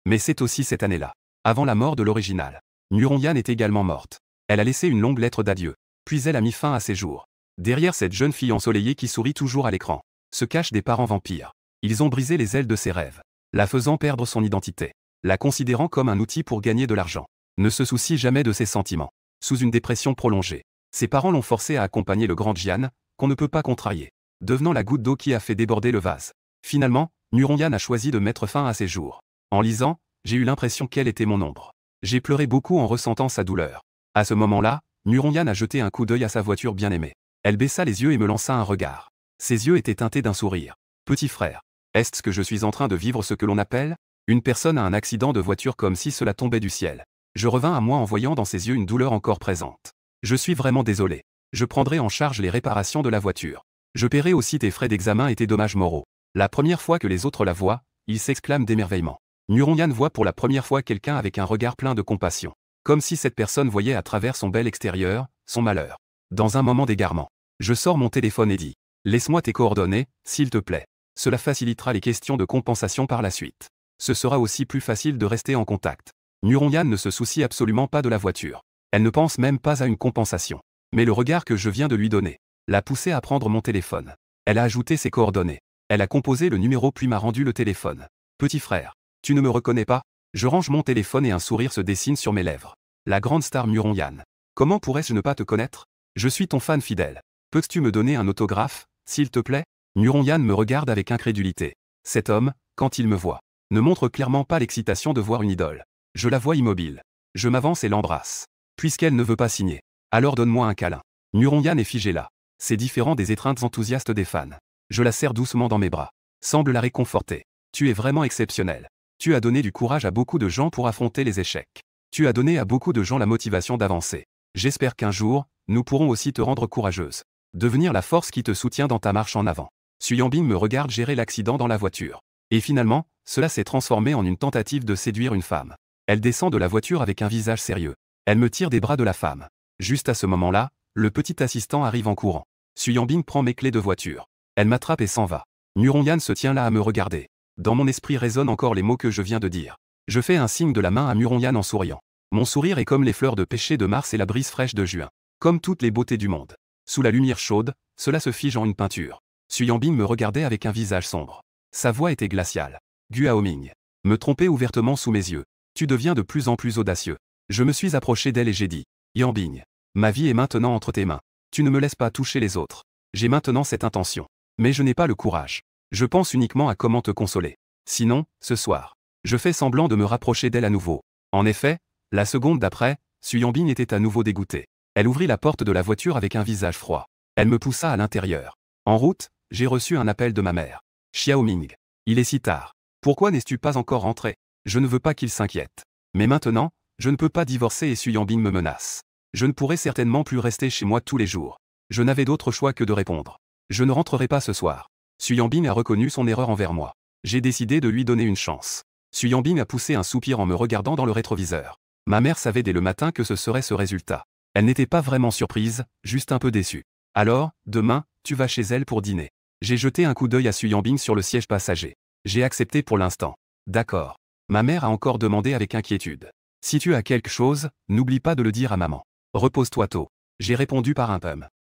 Mais c'est aussi cette année-là, avant la mort de l'original. Murong-Yan est également morte. Elle a laissé une longue lettre d'adieu. Puis elle a mis fin à ses jours. Derrière cette jeune fille ensoleillée qui sourit toujours à l'écran, se cachent des parents vampires. Ils ont brisé les ailes de ses rêves, la faisant perdre son identité, la considérant comme un outil pour gagner de l'argent. Ne se soucie jamais de ses sentiments. Sous une dépression prolongée, ses parents l'ont forcé à accompagner le grand Jian, qu'on ne peut pas contrarier, devenant la goutte d'eau qui a fait déborder le vase. Finalement, Murong-Yan a choisi de mettre fin à ses jours. En lisant, j'ai eu l'impression qu'elle était mon ombre. J'ai pleuré beaucoup en ressentant sa douleur. À ce moment-là, Murong-Yan a jeté un coup d'œil à sa voiture bien-aimée. Elle baissa les yeux et me lança un regard. Ses yeux étaient teintés d'un sourire. Petit frère, est-ce que je suis en train de vivre ce que l'on appelle une personne a un accident de voiture comme si cela tombait du ciel? Je revins à moi en voyant dans ses yeux une douleur encore présente. Je suis vraiment désolé. Je prendrai en charge les réparations de la voiture. Je paierai aussi tes frais d'examen et tes dommages moraux. La première fois que les autres la voient, ils s'exclament d'émerveillement. Murong-Yan voit pour la première fois quelqu'un avec un regard plein de compassion. Comme si cette personne voyait à travers son bel extérieur, son malheur. Dans un moment d'égarement, je sors mon téléphone et dis. Laisse-moi tes coordonnées, s'il te plaît. Cela facilitera les questions de compensation par la suite. Ce sera aussi plus facile de rester en contact. Nuronyan ne se soucie absolument pas de la voiture. Elle ne pense même pas à une compensation. Mais le regard que je viens de lui donner l'a poussé à prendre mon téléphone. Elle a ajouté ses coordonnées. Elle a composé le numéro puis m'a rendu le téléphone. Petit frère, tu ne me reconnais pas? Je range mon téléphone et un sourire se dessine sur mes lèvres. La grande star Nuronyan. Comment pourrais-je ne pas te connaître? Je suis ton fan fidèle. Peux-tu me donner un autographe, s'il te plaît? Nuronyan me regarde avec incrédulité. Cet homme, quand il me voit, ne montre clairement pas l'excitation de voir une idole. Je la vois immobile. Je m'avance et l'embrasse. Puisqu'elle ne veut pas signer, alors donne-moi un câlin. Nuronyan est figée là. C'est différent des étreintes enthousiastes des fans. Je la serre doucement dans mes bras. Semble la réconforter. Tu es vraiment exceptionnel. Tu as donné du courage à beaucoup de gens pour affronter les échecs. Tu as donné à beaucoup de gens la motivation d'avancer. J'espère qu'un jour, nous pourrons aussi te rendre courageuse. Devenir la force qui te soutient dans ta marche en avant. Su Yanbing me regarde gérer l'accident dans la voiture. Et finalement, cela s'est transformé en une tentative de séduire une femme. Elle descend de la voiture avec un visage sérieux. Elle me tire des bras de la femme. Juste à ce moment-là, le petit assistant arrive en courant. Su Yanbing prend mes clés de voiture. Elle m'attrape et s'en va. Nuronyan se tient là à me regarder. Dans mon esprit résonnent encore les mots que je viens de dire. Je fais un signe de la main à Nuronyan en souriant. Mon sourire est comme les fleurs de pêcher de mars et la brise fraîche de juin. Comme toutes les beautés du monde. Sous la lumière chaude, cela se fige en une peinture. Su Yanbing me regardait avec un visage sombre. Sa voix était glaciale. Guaoming. Me tromper ouvertement sous mes yeux. Tu deviens de plus en plus audacieux. Je me suis approché d'elle et j'ai dit. Yanbing. Ma vie est maintenant entre tes mains. Tu ne me laisses pas toucher les autres. J'ai maintenant cette intention. Mais je n'ai pas le courage. Je pense uniquement à comment te consoler. Sinon, ce soir, je fais semblant de me rapprocher d'elle à nouveau. En effet, la seconde d'après, Su Yanbing était à nouveau dégoûtée. Elle ouvrit la porte de la voiture avec un visage froid. Elle me poussa à l'intérieur. En route, j'ai reçu un appel de ma mère. Xiaoming. Il est si tard. Pourquoi n'es-tu pas encore rentré? Je ne veux pas qu'il s'inquiète. Mais maintenant, je ne peux pas divorcer et Su Yanbing me menace. Je ne pourrai certainement plus rester chez moi tous les jours. Je n'avais d'autre choix que de répondre. Je ne rentrerai pas ce soir. Su Yanbing a reconnu son erreur envers moi. J'ai décidé de lui donner une chance. Su Yanbing a poussé un soupir en me regardant dans le rétroviseur. Ma mère savait dès le matin que ce serait ce résultat. Elle n'était pas vraiment surprise, juste un peu déçue. Alors, demain, tu vas chez elle pour dîner. J'ai jeté un coup d'œil à Su Yanbing sur le siège passager. J'ai accepté pour l'instant. D'accord. Ma mère a encore demandé avec inquiétude. Si tu as quelque chose, n'oublie pas de le dire à maman. Repose-toi tôt. J'ai répondu par un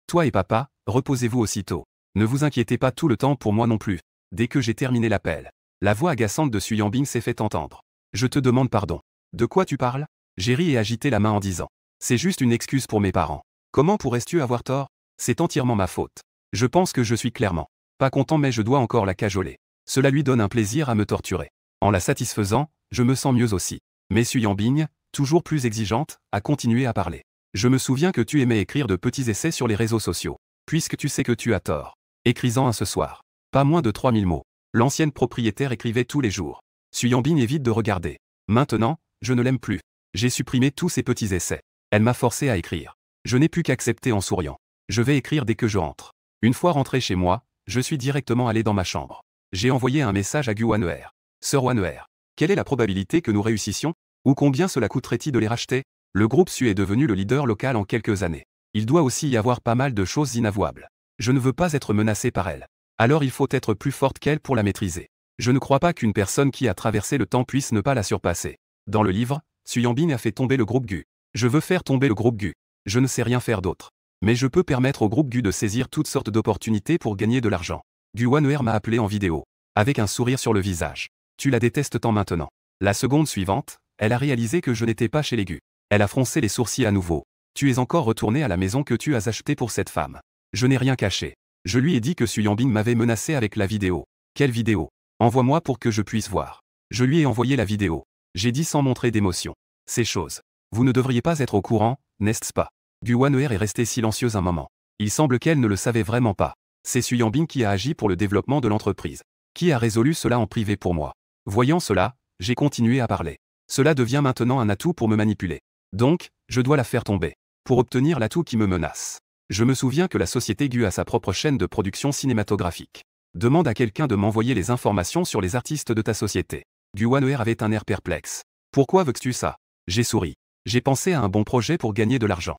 Toi et papa, reposez-vous aussitôt. Ne vous inquiétez pas tout le temps pour moi non plus. Dès que j'ai terminé l'appel, la voix agaçante de Su Yanbing s'est fait entendre. Je te demande pardon. De quoi tu parles? J'ai ri et agité la main en disant. C'est juste une excuse pour mes parents. Comment pourrais-tu avoir tort? C'est entièrement ma faute. Je pense que je suis clairement pas content mais je dois encore la cajoler. Cela lui donne un plaisir à me torturer. En la satisfaisant, je me sens mieux aussi. Mais Su Yanbing, toujours plus exigeante, a continué à parler. Je me souviens que tu aimais écrire de petits essais sur les réseaux sociaux. Puisque tu sais que tu as tort. Écris-en un ce soir. Pas moins de 3000 mots. L'ancienne propriétaire écrivait tous les jours. Su Yanbing évite de regarder. Maintenant, je ne l'aime plus. J'ai supprimé tous ces petits essais. Elle m'a forcé à écrire. Je n'ai pu qu'accepter en souriant. Je vais écrire dès que je rentre. Une fois rentré chez moi, je suis directement allé dans ma chambre. J'ai envoyé un message à Gu Wan'er. Sœur Wan'er. Quelle est la probabilité que nous réussissions? Ou combien cela coûterait-il de les racheter? Le groupe Su est devenu le leader local en quelques années. Il doit aussi y avoir pas mal de choses inavouables. Je ne veux pas être menacé par elle. Alors il faut être plus forte qu'elle pour la maîtriser. Je ne crois pas qu'une personne qui a traversé le temps puisse ne pas la surpasser. Dans le livre, Su Yanbing a fait tomber le groupe Gu. Je veux faire tomber le groupe Gu. Je ne sais rien faire d'autre. Mais je peux permettre au groupe Gu de saisir toutes sortes d'opportunités pour gagner de l'argent. Gu Wan'er m'a appelé en vidéo. Avec un sourire sur le visage. Tu la détestes tant maintenant. La seconde suivante, elle a réalisé que je n'étais pas chez les Gu. Elle a froncé les sourcils à nouveau. Tu es encore retourné à la maison que tu as achetée pour cette femme. Je n'ai rien caché. Je lui ai dit que Su Yanbing m'avait menacé avec la vidéo. Quelle vidéo? Envoie-moi pour que je puisse voir. Je lui ai envoyé la vidéo. J'ai dit sans montrer d'émotion. Ces choses. Vous ne devriez pas être au courant, n'est-ce pas? Gu Wan'er est restée silencieuse un moment. Il semble qu'elle ne le savait vraiment pas. C'est Su Yanbing qui a agi pour le développement de l'entreprise. Qui a résolu cela en privé pour moi. Voyant cela, j'ai continué à parler. Cela devient maintenant un atout pour me manipuler. Donc, je dois la faire tomber. Pour obtenir l'atout qui me menace. Je me souviens que la société Gu a sa propre chaîne de production cinématographique. Demande à quelqu'un de m'envoyer les informations sur les artistes de ta société. Gu Wan'er avait un air perplexe. Pourquoi veux-tu ça? J'ai souri. J'ai pensé à un bon projet pour gagner de l'argent.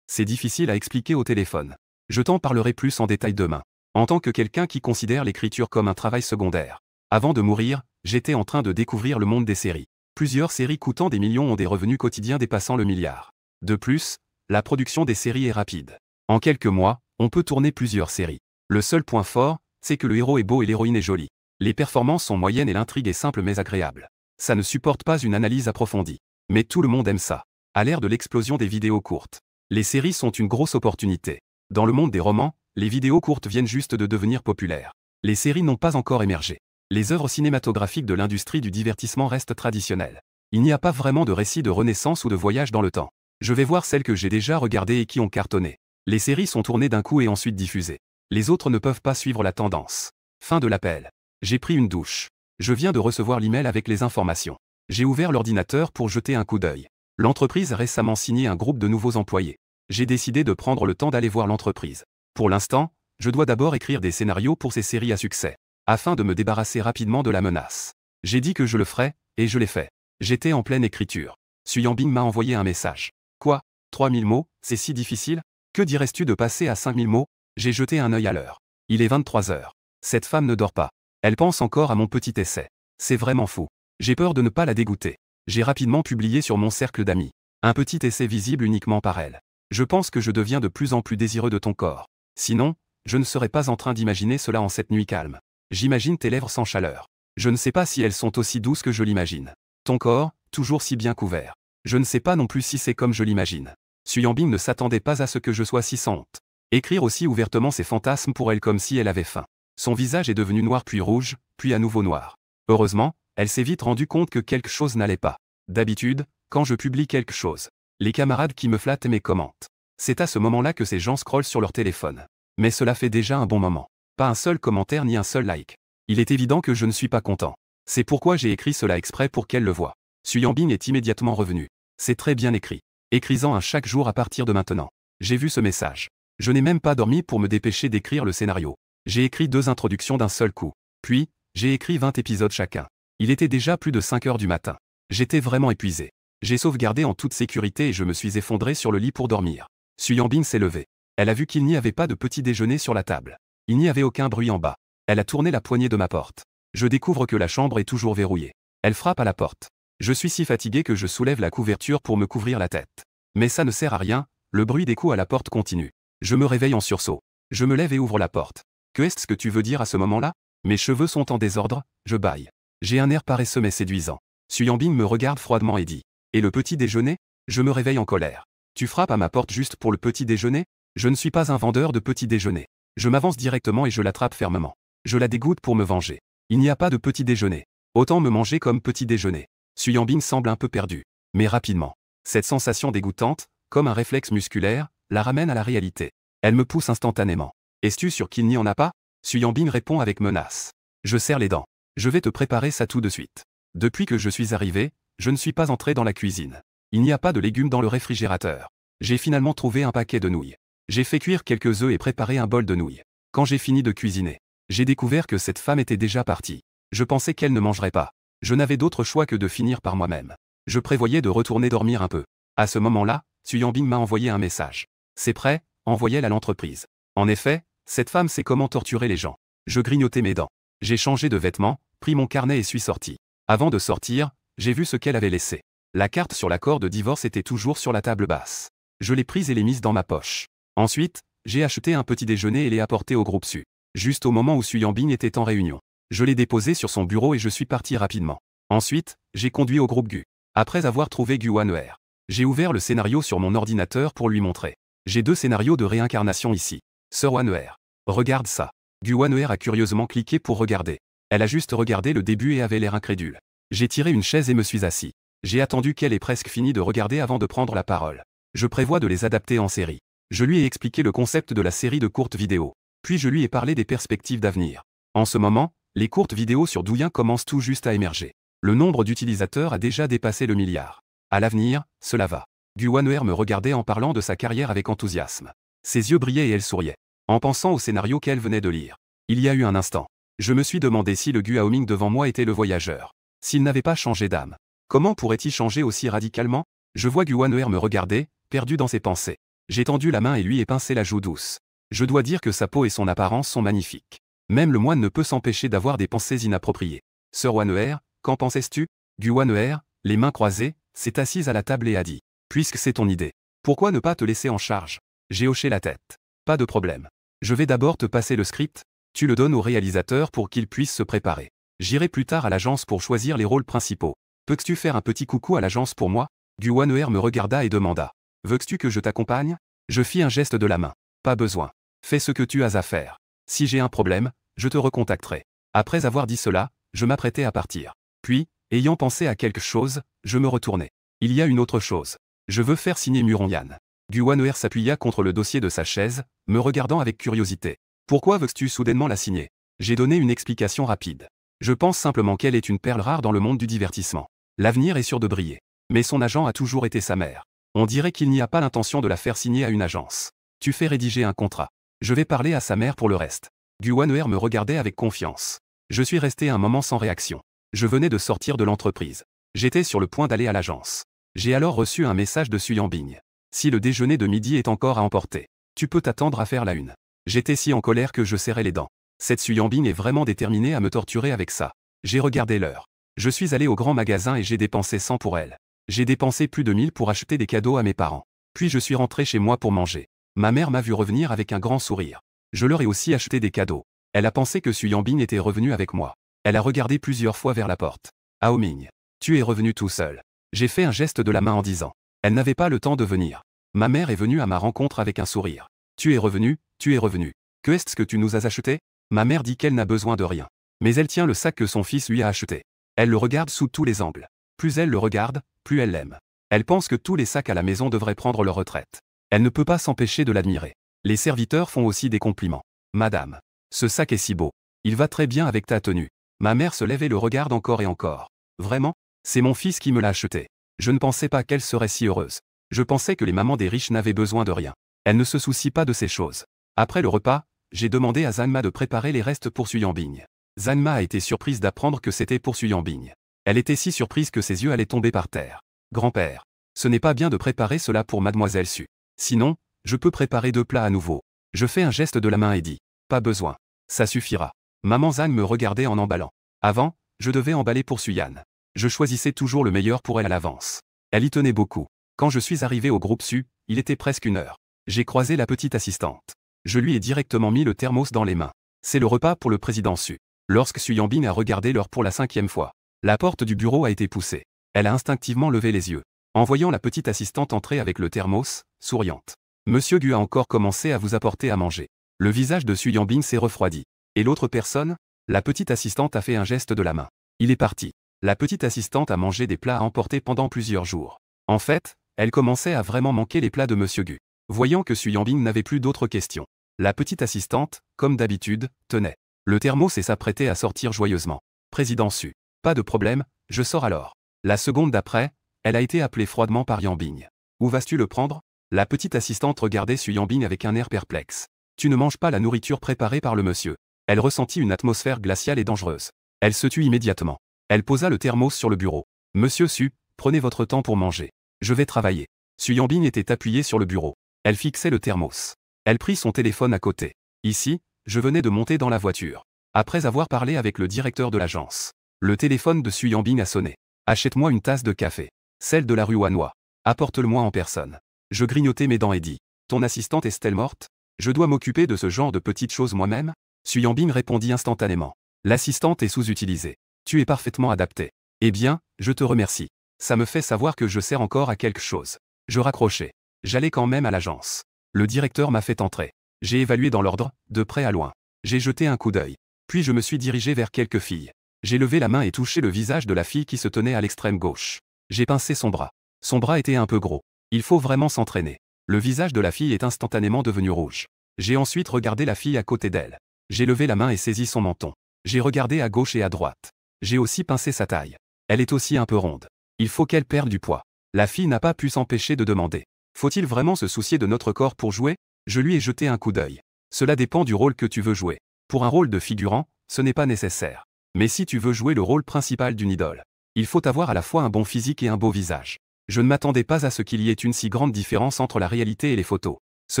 C'est difficile à expliquer au téléphone. Je t'en parlerai plus en détail demain. En tant que quelqu'un qui considère l'écriture comme un travail secondaire. Avant de mourir, j'étais en train de découvrir le monde des séries. Plusieurs séries coûtant des millions ont des revenus quotidiens dépassant le milliard. De plus, la production des séries est rapide. En quelques mois, on peut tourner plusieurs séries. Le seul point fort, c'est que le héros est beau et l'héroïne est jolie. Les performances sont moyennes et l'intrigue est simple mais agréable. Ça ne supporte pas une analyse approfondie. Mais tout le monde aime ça. À l'ère de l'explosion des vidéos courtes, les séries sont une grosse opportunité. Dans le monde des romans, les vidéos courtes viennent juste de devenir populaires. Les séries n'ont pas encore émergé. Les œuvres cinématographiques de l'industrie du divertissement restent traditionnelles. Il n'y a pas vraiment de récit de renaissance ou de voyage dans le temps. Je vais voir celles que j'ai déjà regardées et qui ont cartonné. Les séries sont tournées d'un coup et ensuite diffusées. Les autres ne peuvent pas suivre la tendance. Fin de l'appel. J'ai pris une douche. Je viens de recevoir l'email avec les informations. J'ai ouvert l'ordinateur pour jeter un coup d'œil. L'entreprise a récemment signé un groupe de nouveaux employés. J'ai décidé de prendre le temps d'aller voir l'entreprise. Pour l'instant, je dois d'abord écrire des scénarios pour ces séries à succès, afin de me débarrasser rapidement de la menace. J'ai dit que je le ferais, et je l'ai fait. J'étais en pleine écriture. Suyang Bing m'a envoyé un message. Quoi, 3000 mots, c'est si difficile? Que dirais-tu de passer à 5000 mots? J'ai jeté un œil à l'heure. Il est 23 heures. Cette femme ne dort pas. Elle pense encore à mon petit essai. C'est vraiment fou. J'ai peur de ne pas la dégoûter. J'ai rapidement publié sur mon cercle d'amis. Un petit essai visible uniquement par elle. Je pense que je deviens de plus en plus désireux de ton corps. Sinon, je ne serais pas en train d'imaginer cela en cette nuit calme. J'imagine tes lèvres sans chaleur. Je ne sais pas si elles sont aussi douces que je l'imagine. Ton corps, toujours si bien couvert. Je ne sais pas non plus si c'est comme je l'imagine. Suyang Bing ne s'attendait pas à ce que je sois si sans honte. Écrire aussi ouvertement ses fantasmes pour elle comme si elle avait faim. Son visage est devenu noir puis rouge, puis à nouveau noir. Heureusement, elle s'est vite rendue compte que quelque chose n'allait pas. D'habitude, quand je publie quelque chose, les camarades qui me flattent me commentent. C'est à ce moment-là que ces gens scrollent sur leur téléphone. Mais cela fait déjà un bon moment. Pas un seul commentaire ni un seul like. Il est évident que je ne suis pas content. C'est pourquoi j'ai écrit cela exprès pour qu'elle le voie. Suyang Bing est immédiatement revenu. C'est très bien écrit. Écris-en un chaque jour à partir de maintenant. J'ai vu ce message. Je n'ai même pas dormi pour me dépêcher d'écrire le scénario. J'ai écrit 2 introductions d'un seul coup. Puis, j'ai écrit 20 épisodes chacun. Il était déjà plus de 5 heures du matin. J'étais vraiment épuisé. J'ai sauvegardé en toute sécurité et je me suis effondré sur le lit pour dormir. Suyang Bing s'est levée. Elle a vu qu'il n'y avait pas de petit déjeuner sur la table. Il n'y avait aucun bruit en bas. Elle a tourné la poignée de ma porte. Je découvre que la chambre est toujours verrouillée. Elle frappe à la porte. Je suis si fatigué que je soulève la couverture pour me couvrir la tête. Mais ça ne sert à rien, le bruit des coups à la porte continue. Je me réveille en sursaut. Je me lève et ouvre la porte. Que est-ce que tu veux dire à ce moment-là? Mes cheveux sont en désordre, je bâille. J'ai un air paresseux mais séduisant. Suyang Bing me regarde froidement et dit. Et le petit déjeuner? Je me réveille en colère. Tu frappes à ma porte juste pour le petit déjeuner? Je ne suis pas un vendeur de petit déjeuner. Je m'avance directement et je l'attrape fermement. Je la dégoûte pour me venger. Il n'y a pas de petit déjeuner. Autant me manger comme petit déjeuner. Suyang Bing semble un peu perdu. Mais rapidement. Cette sensation dégoûtante, comme un réflexe musculaire, la ramène à la réalité. Elle me pousse instantanément. Es-tu sûr qu'il n'y en a pas? Suyang Bing répond avec menace. Je serre les dents. Je vais te préparer ça tout de suite. Depuis que je suis arrivé, je ne suis pas entré dans la cuisine. Il n'y a pas de légumes dans le réfrigérateur. J'ai finalement trouvé un paquet de nouilles. J'ai fait cuire quelques œufs et préparé un bol de nouilles. Quand j'ai fini de cuisiner, j'ai découvert que cette femme était déjà partie. Je pensais qu'elle ne mangerait pas. Je n'avais d'autre choix que de finir par moi-même. Je prévoyais de retourner dormir un peu. À ce moment-là, Suyang Bing m'a envoyé un message. C'est prêt, envoyez-le à l'entreprise. En effet, cette femme sait comment torturer les gens. Je grignotais mes dents. J'ai changé de vêtements, pris mon carnet et suis sorti. Avant de sortir, j'ai vu ce qu'elle avait laissé. La carte sur l'accord de divorce était toujours sur la table basse. Je l'ai prise et l'ai mise dans ma poche. Ensuite, j'ai acheté un petit déjeuner et l'ai apporté au groupe Su. Juste au moment où Suyang Bing était en réunion. Je l'ai déposé sur son bureau et je suis parti rapidement. Ensuite, j'ai conduit au groupe Gu. Après avoir trouvé Gu Wan'er, j'ai ouvert le scénario sur mon ordinateur pour lui montrer. J'ai 2 scénarios de réincarnation ici. Sœur Wan'er. Regarde ça. Gu Wan'er a curieusement cliqué pour regarder. Elle a juste regardé le début et avait l'air incrédule. J'ai tiré une chaise et me suis assis. J'ai attendu qu'elle ait presque fini de regarder avant de prendre la parole. Je prévois de les adapter en série. Je lui ai expliqué le concept de la série de courtes vidéos. Puis je lui ai parlé des perspectives d'avenir. En ce moment, les courtes vidéos sur Douyin commencent tout juste à émerger. Le nombre d'utilisateurs a déjà dépassé le milliard. À l'avenir, cela va. Gu Wan'er me regardait en parlant de sa carrière avec enthousiasme. Ses yeux brillaient et elle souriait. En pensant au scénario qu'elle venait de lire. Il y a eu un instant. Je me suis demandé si le Gu Haoming devant moi était le voyageur. S'il n'avait pas changé d'âme. Comment pourrait-il changer aussi radicalement? Je vois Gu Wan'er me regarder, perdu dans ses pensées. J'ai tendu la main et lui ai pincé la joue douce. Je dois dire que sa peau et son apparence sont magnifiques. Même le moine ne peut s'empêcher d'avoir des pensées inappropriées. Sœur Waneher, qu'en pensais-tu? Gu Waneher, les mains croisées, s'est assise à la table et a dit. Puisque c'est ton idée, pourquoi ne pas te laisser en charge? J'ai hoché la tête. Pas de problème. Je vais d'abord te passer le script, tu le donnes au réalisateur pour qu'il puisse se préparer. J'irai plus tard à l'agence pour choisir les rôles principaux. Peux-tu faire un petit coucou à l'agence pour moi? Gu Waneher me regarda et demanda. Veux-tu que je t'accompagne? Je fis un geste de la main. Pas besoin. Fais ce que tu as à faire. Si j'ai un problème, je te recontacterai. Après avoir dit cela, je m'apprêtais à partir. Puis, ayant pensé à quelque chose, je me retournai. Il y a une autre chose. Je veux faire signer Muronyan. Gu Waneher s'appuya contre le dossier de sa chaise, me regardant avec curiosité. Pourquoi veux-tu soudainement la signer? J'ai donné une explication rapide. Je pense simplement qu'elle est une perle rare dans le monde du divertissement. L'avenir est sûr de briller. Mais son agent a toujours été sa mère. On dirait qu'il n'y a pas l'intention de la faire signer à une agence. Tu fais rédiger un contrat. Je vais parler à sa mère pour le reste. Gu Waneher me regardait avec confiance. Je suis resté un moment sans réaction. Je venais de sortir de l'entreprise. J'étais sur le point d'aller à l'agence. J'ai alors reçu un message de Su Yanbing. Si le déjeuner de midi est encore à emporter, tu peux t'attendre à faire la une. J'étais si en colère que je serrais les dents. Cette Su Yanbing est vraiment déterminée à me torturer avec ça. J'ai regardé l'heure. Je suis allé au grand magasin et j'ai dépensé 100 pour elle. J'ai dépensé plus de 1000 pour acheter des cadeaux à mes parents. Puis je suis rentré chez moi pour manger. Ma mère m'a vu revenir avec un grand sourire. Je leur ai aussi acheté des cadeaux. Elle a pensé que Su Yanbing était revenu avec moi. Elle a regardé plusieurs fois vers la porte. Haoming, tu es revenu tout seul. J'ai fait un geste de la main en disant. Elle n'avait pas le temps de venir. Ma mère est venue à ma rencontre avec un sourire. Tu es revenu, tu es revenu. Que est-ce que tu nous as acheté? Ma mère dit qu'elle n'a besoin de rien. Mais elle tient le sac que son fils lui a acheté. Elle le regarde sous tous les angles. Plus elle le regarde, plus elle l'aime. Elle pense que tous les sacs à la maison devraient prendre leur retraite. Elle ne peut pas s'empêcher de l'admirer. Les serviteurs font aussi des compliments. Madame, ce sac est si beau. Il va très bien avec ta tenue. Ma mère se lève et le regarde encore et encore. Vraiment? C'est mon fils qui me l'a acheté. Je ne pensais pas qu'elle serait si heureuse. Je pensais que les mamans des riches n'avaient besoin de rien. Elle ne se soucie pas de ces choses. Après le repas, j'ai demandé à Zanma de préparer les restes pour Su Yanbing. Zanma a été surprise d'apprendre que c'était pour Su Yanbing. Elle était si surprise que ses yeux allaient tomber par terre. Grand-père, ce n'est pas bien de préparer cela pour Mademoiselle Su. Sinon, je peux préparer 2 plats à nouveau. Je fais un geste de la main et dis. Pas besoin. Ça suffira. Maman Zan me regardait en emballant. Avant, je devais emballer pour Su-Yan. Je choisissais toujours le meilleur pour elle à l'avance. Elle y tenait beaucoup. Quand je suis arrivé au groupe Su, il était presque 1 heure. J'ai croisé la petite assistante. Je lui ai directement mis le thermos dans les mains. C'est le repas pour le président Su. Lorsque Su Yanbing a regardé l'heure pour la 5e fois, la porte du bureau a été poussée. Elle a instinctivement levé les yeux. En voyant la petite assistante entrer avec le thermos, souriante. Monsieur Gu a encore commencé à vous apporter à manger. Le visage de Su Yanbing s'est refroidi. Et l'autre personne? La petite assistante a fait un geste de la main. Il est parti. La petite assistante a mangé des plats à emporter pendant plusieurs jours. En fait, elle commençait à vraiment manquer les plats de Monsieur Gu. Voyant que Su Yanbing n'avait plus d'autres questions, la petite assistante, comme d'habitude, tenait le thermos et s'apprêtait à sortir joyeusement. Président Su. Pas de problème, je sors alors. La seconde d'après, elle a été appelée froidement par Yanbing. Où vas-tu le prendre? La petite assistante regardait Su Yanbing avec un air perplexe. Tu ne manges pas la nourriture préparée par le monsieur. Elle ressentit une atmosphère glaciale et dangereuse. Elle se tut immédiatement. Elle posa le thermos sur le bureau. Monsieur Su, prenez votre temps pour manger. Je vais travailler. Su Yanbing était appuyée sur le bureau. Elle fixait le thermos. Elle prit son téléphone à côté. Ici, je venais de monter dans la voiture. Après avoir parlé avec le directeur de l'agence. Le téléphone de Su Yanbing a sonné. Achète-moi une tasse de café. Celle de la rue Wanhua. Apporte-le-moi en personne. Je grignotai mes dents et dis. Ton assistante est-elle morte? Je dois m'occuper de ce genre de petites choses moi-même? Su Yanbing répondit instantanément. L'assistante est sous-utilisée. Tu es parfaitement adapté. Eh bien, je te remercie. Ça me fait savoir que je sers encore à quelque chose. Je raccrochai. J'allais quand même à l'agence. Le directeur m'a fait entrer. J'ai évalué dans l'ordre, de près à loin. J'ai jeté un coup d'œil. Puis je me suis dirigé vers quelques filles. J'ai levé la main et touché le visage de la fille qui se tenait à l'extrême gauche. J'ai pincé son bras. Son bras était un peu gros. Il faut vraiment s'entraîner. Le visage de la fille est instantanément devenu rouge. J'ai ensuite regardé la fille à côté d'elle. J'ai levé la main et saisi son menton. J'ai regardé à gauche et à droite. J'ai aussi pincé sa taille. Elle est aussi un peu ronde. Il faut qu'elle perde du poids. La fille n'a pas pu s'empêcher de demander. Faut-il vraiment se soucier de notre corps pour jouer? Je lui ai jeté un coup d'œil. Cela dépend du rôle que tu veux jouer. Pour un rôle de figurant, ce n'est pas nécessaire. Mais si tu veux jouer le rôle principal d'une idole, il faut avoir à la fois un bon physique et un beau visage. Je ne m'attendais pas à ce qu'il y ait une si grande différence entre la réalité et les photos. Ce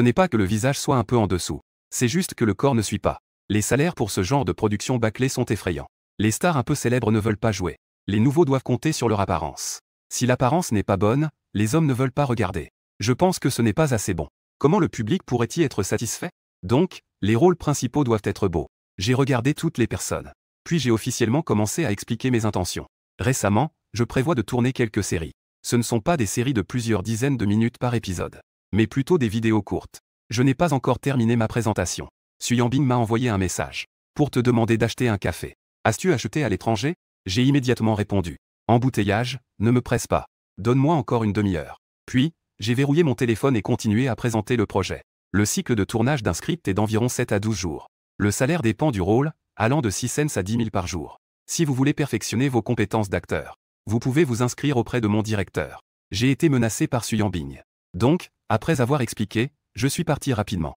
n'est pas que le visage soit un peu en dessous. C'est juste que le corps ne suit pas. Les salaires pour ce genre de production bâclée sont effrayants. Les stars un peu célèbres ne veulent pas jouer. Les nouveaux doivent compter sur leur apparence. Si l'apparence n'est pas bonne, les hommes ne veulent pas regarder. Je pense que ce n'est pas assez bon. Comment le public pourrait-y être satisfait? Donc, les rôles principaux doivent être beaux. J'ai regardé toutes les personnes. Puis j'ai officiellement commencé à expliquer mes intentions. Récemment, je prévois de tourner quelques séries. Ce ne sont pas des séries de plusieurs dizaines de minutes par épisode, mais plutôt des vidéos courtes. Je n'ai pas encore terminé ma présentation. Suyambing m'a envoyé un message pour te demander d'acheter un café. As-tu acheté à l'étranger? J'ai immédiatement répondu. Embouteillage, ne me presse pas. Donne-moi encore une demi-heure. Puis, j'ai verrouillé mon téléphone et continué à présenter le projet. Le cycle de tournage d'un script est d'environ 7 à 12 jours. Le salaire dépend du rôle, allant de 6 cents à 10 000 par jour. Si vous voulez perfectionner vos compétences d'acteur, vous pouvez vous inscrire auprès de mon directeur. J'ai été menacé par Suyambing. Donc, après avoir expliqué, je suis parti rapidement.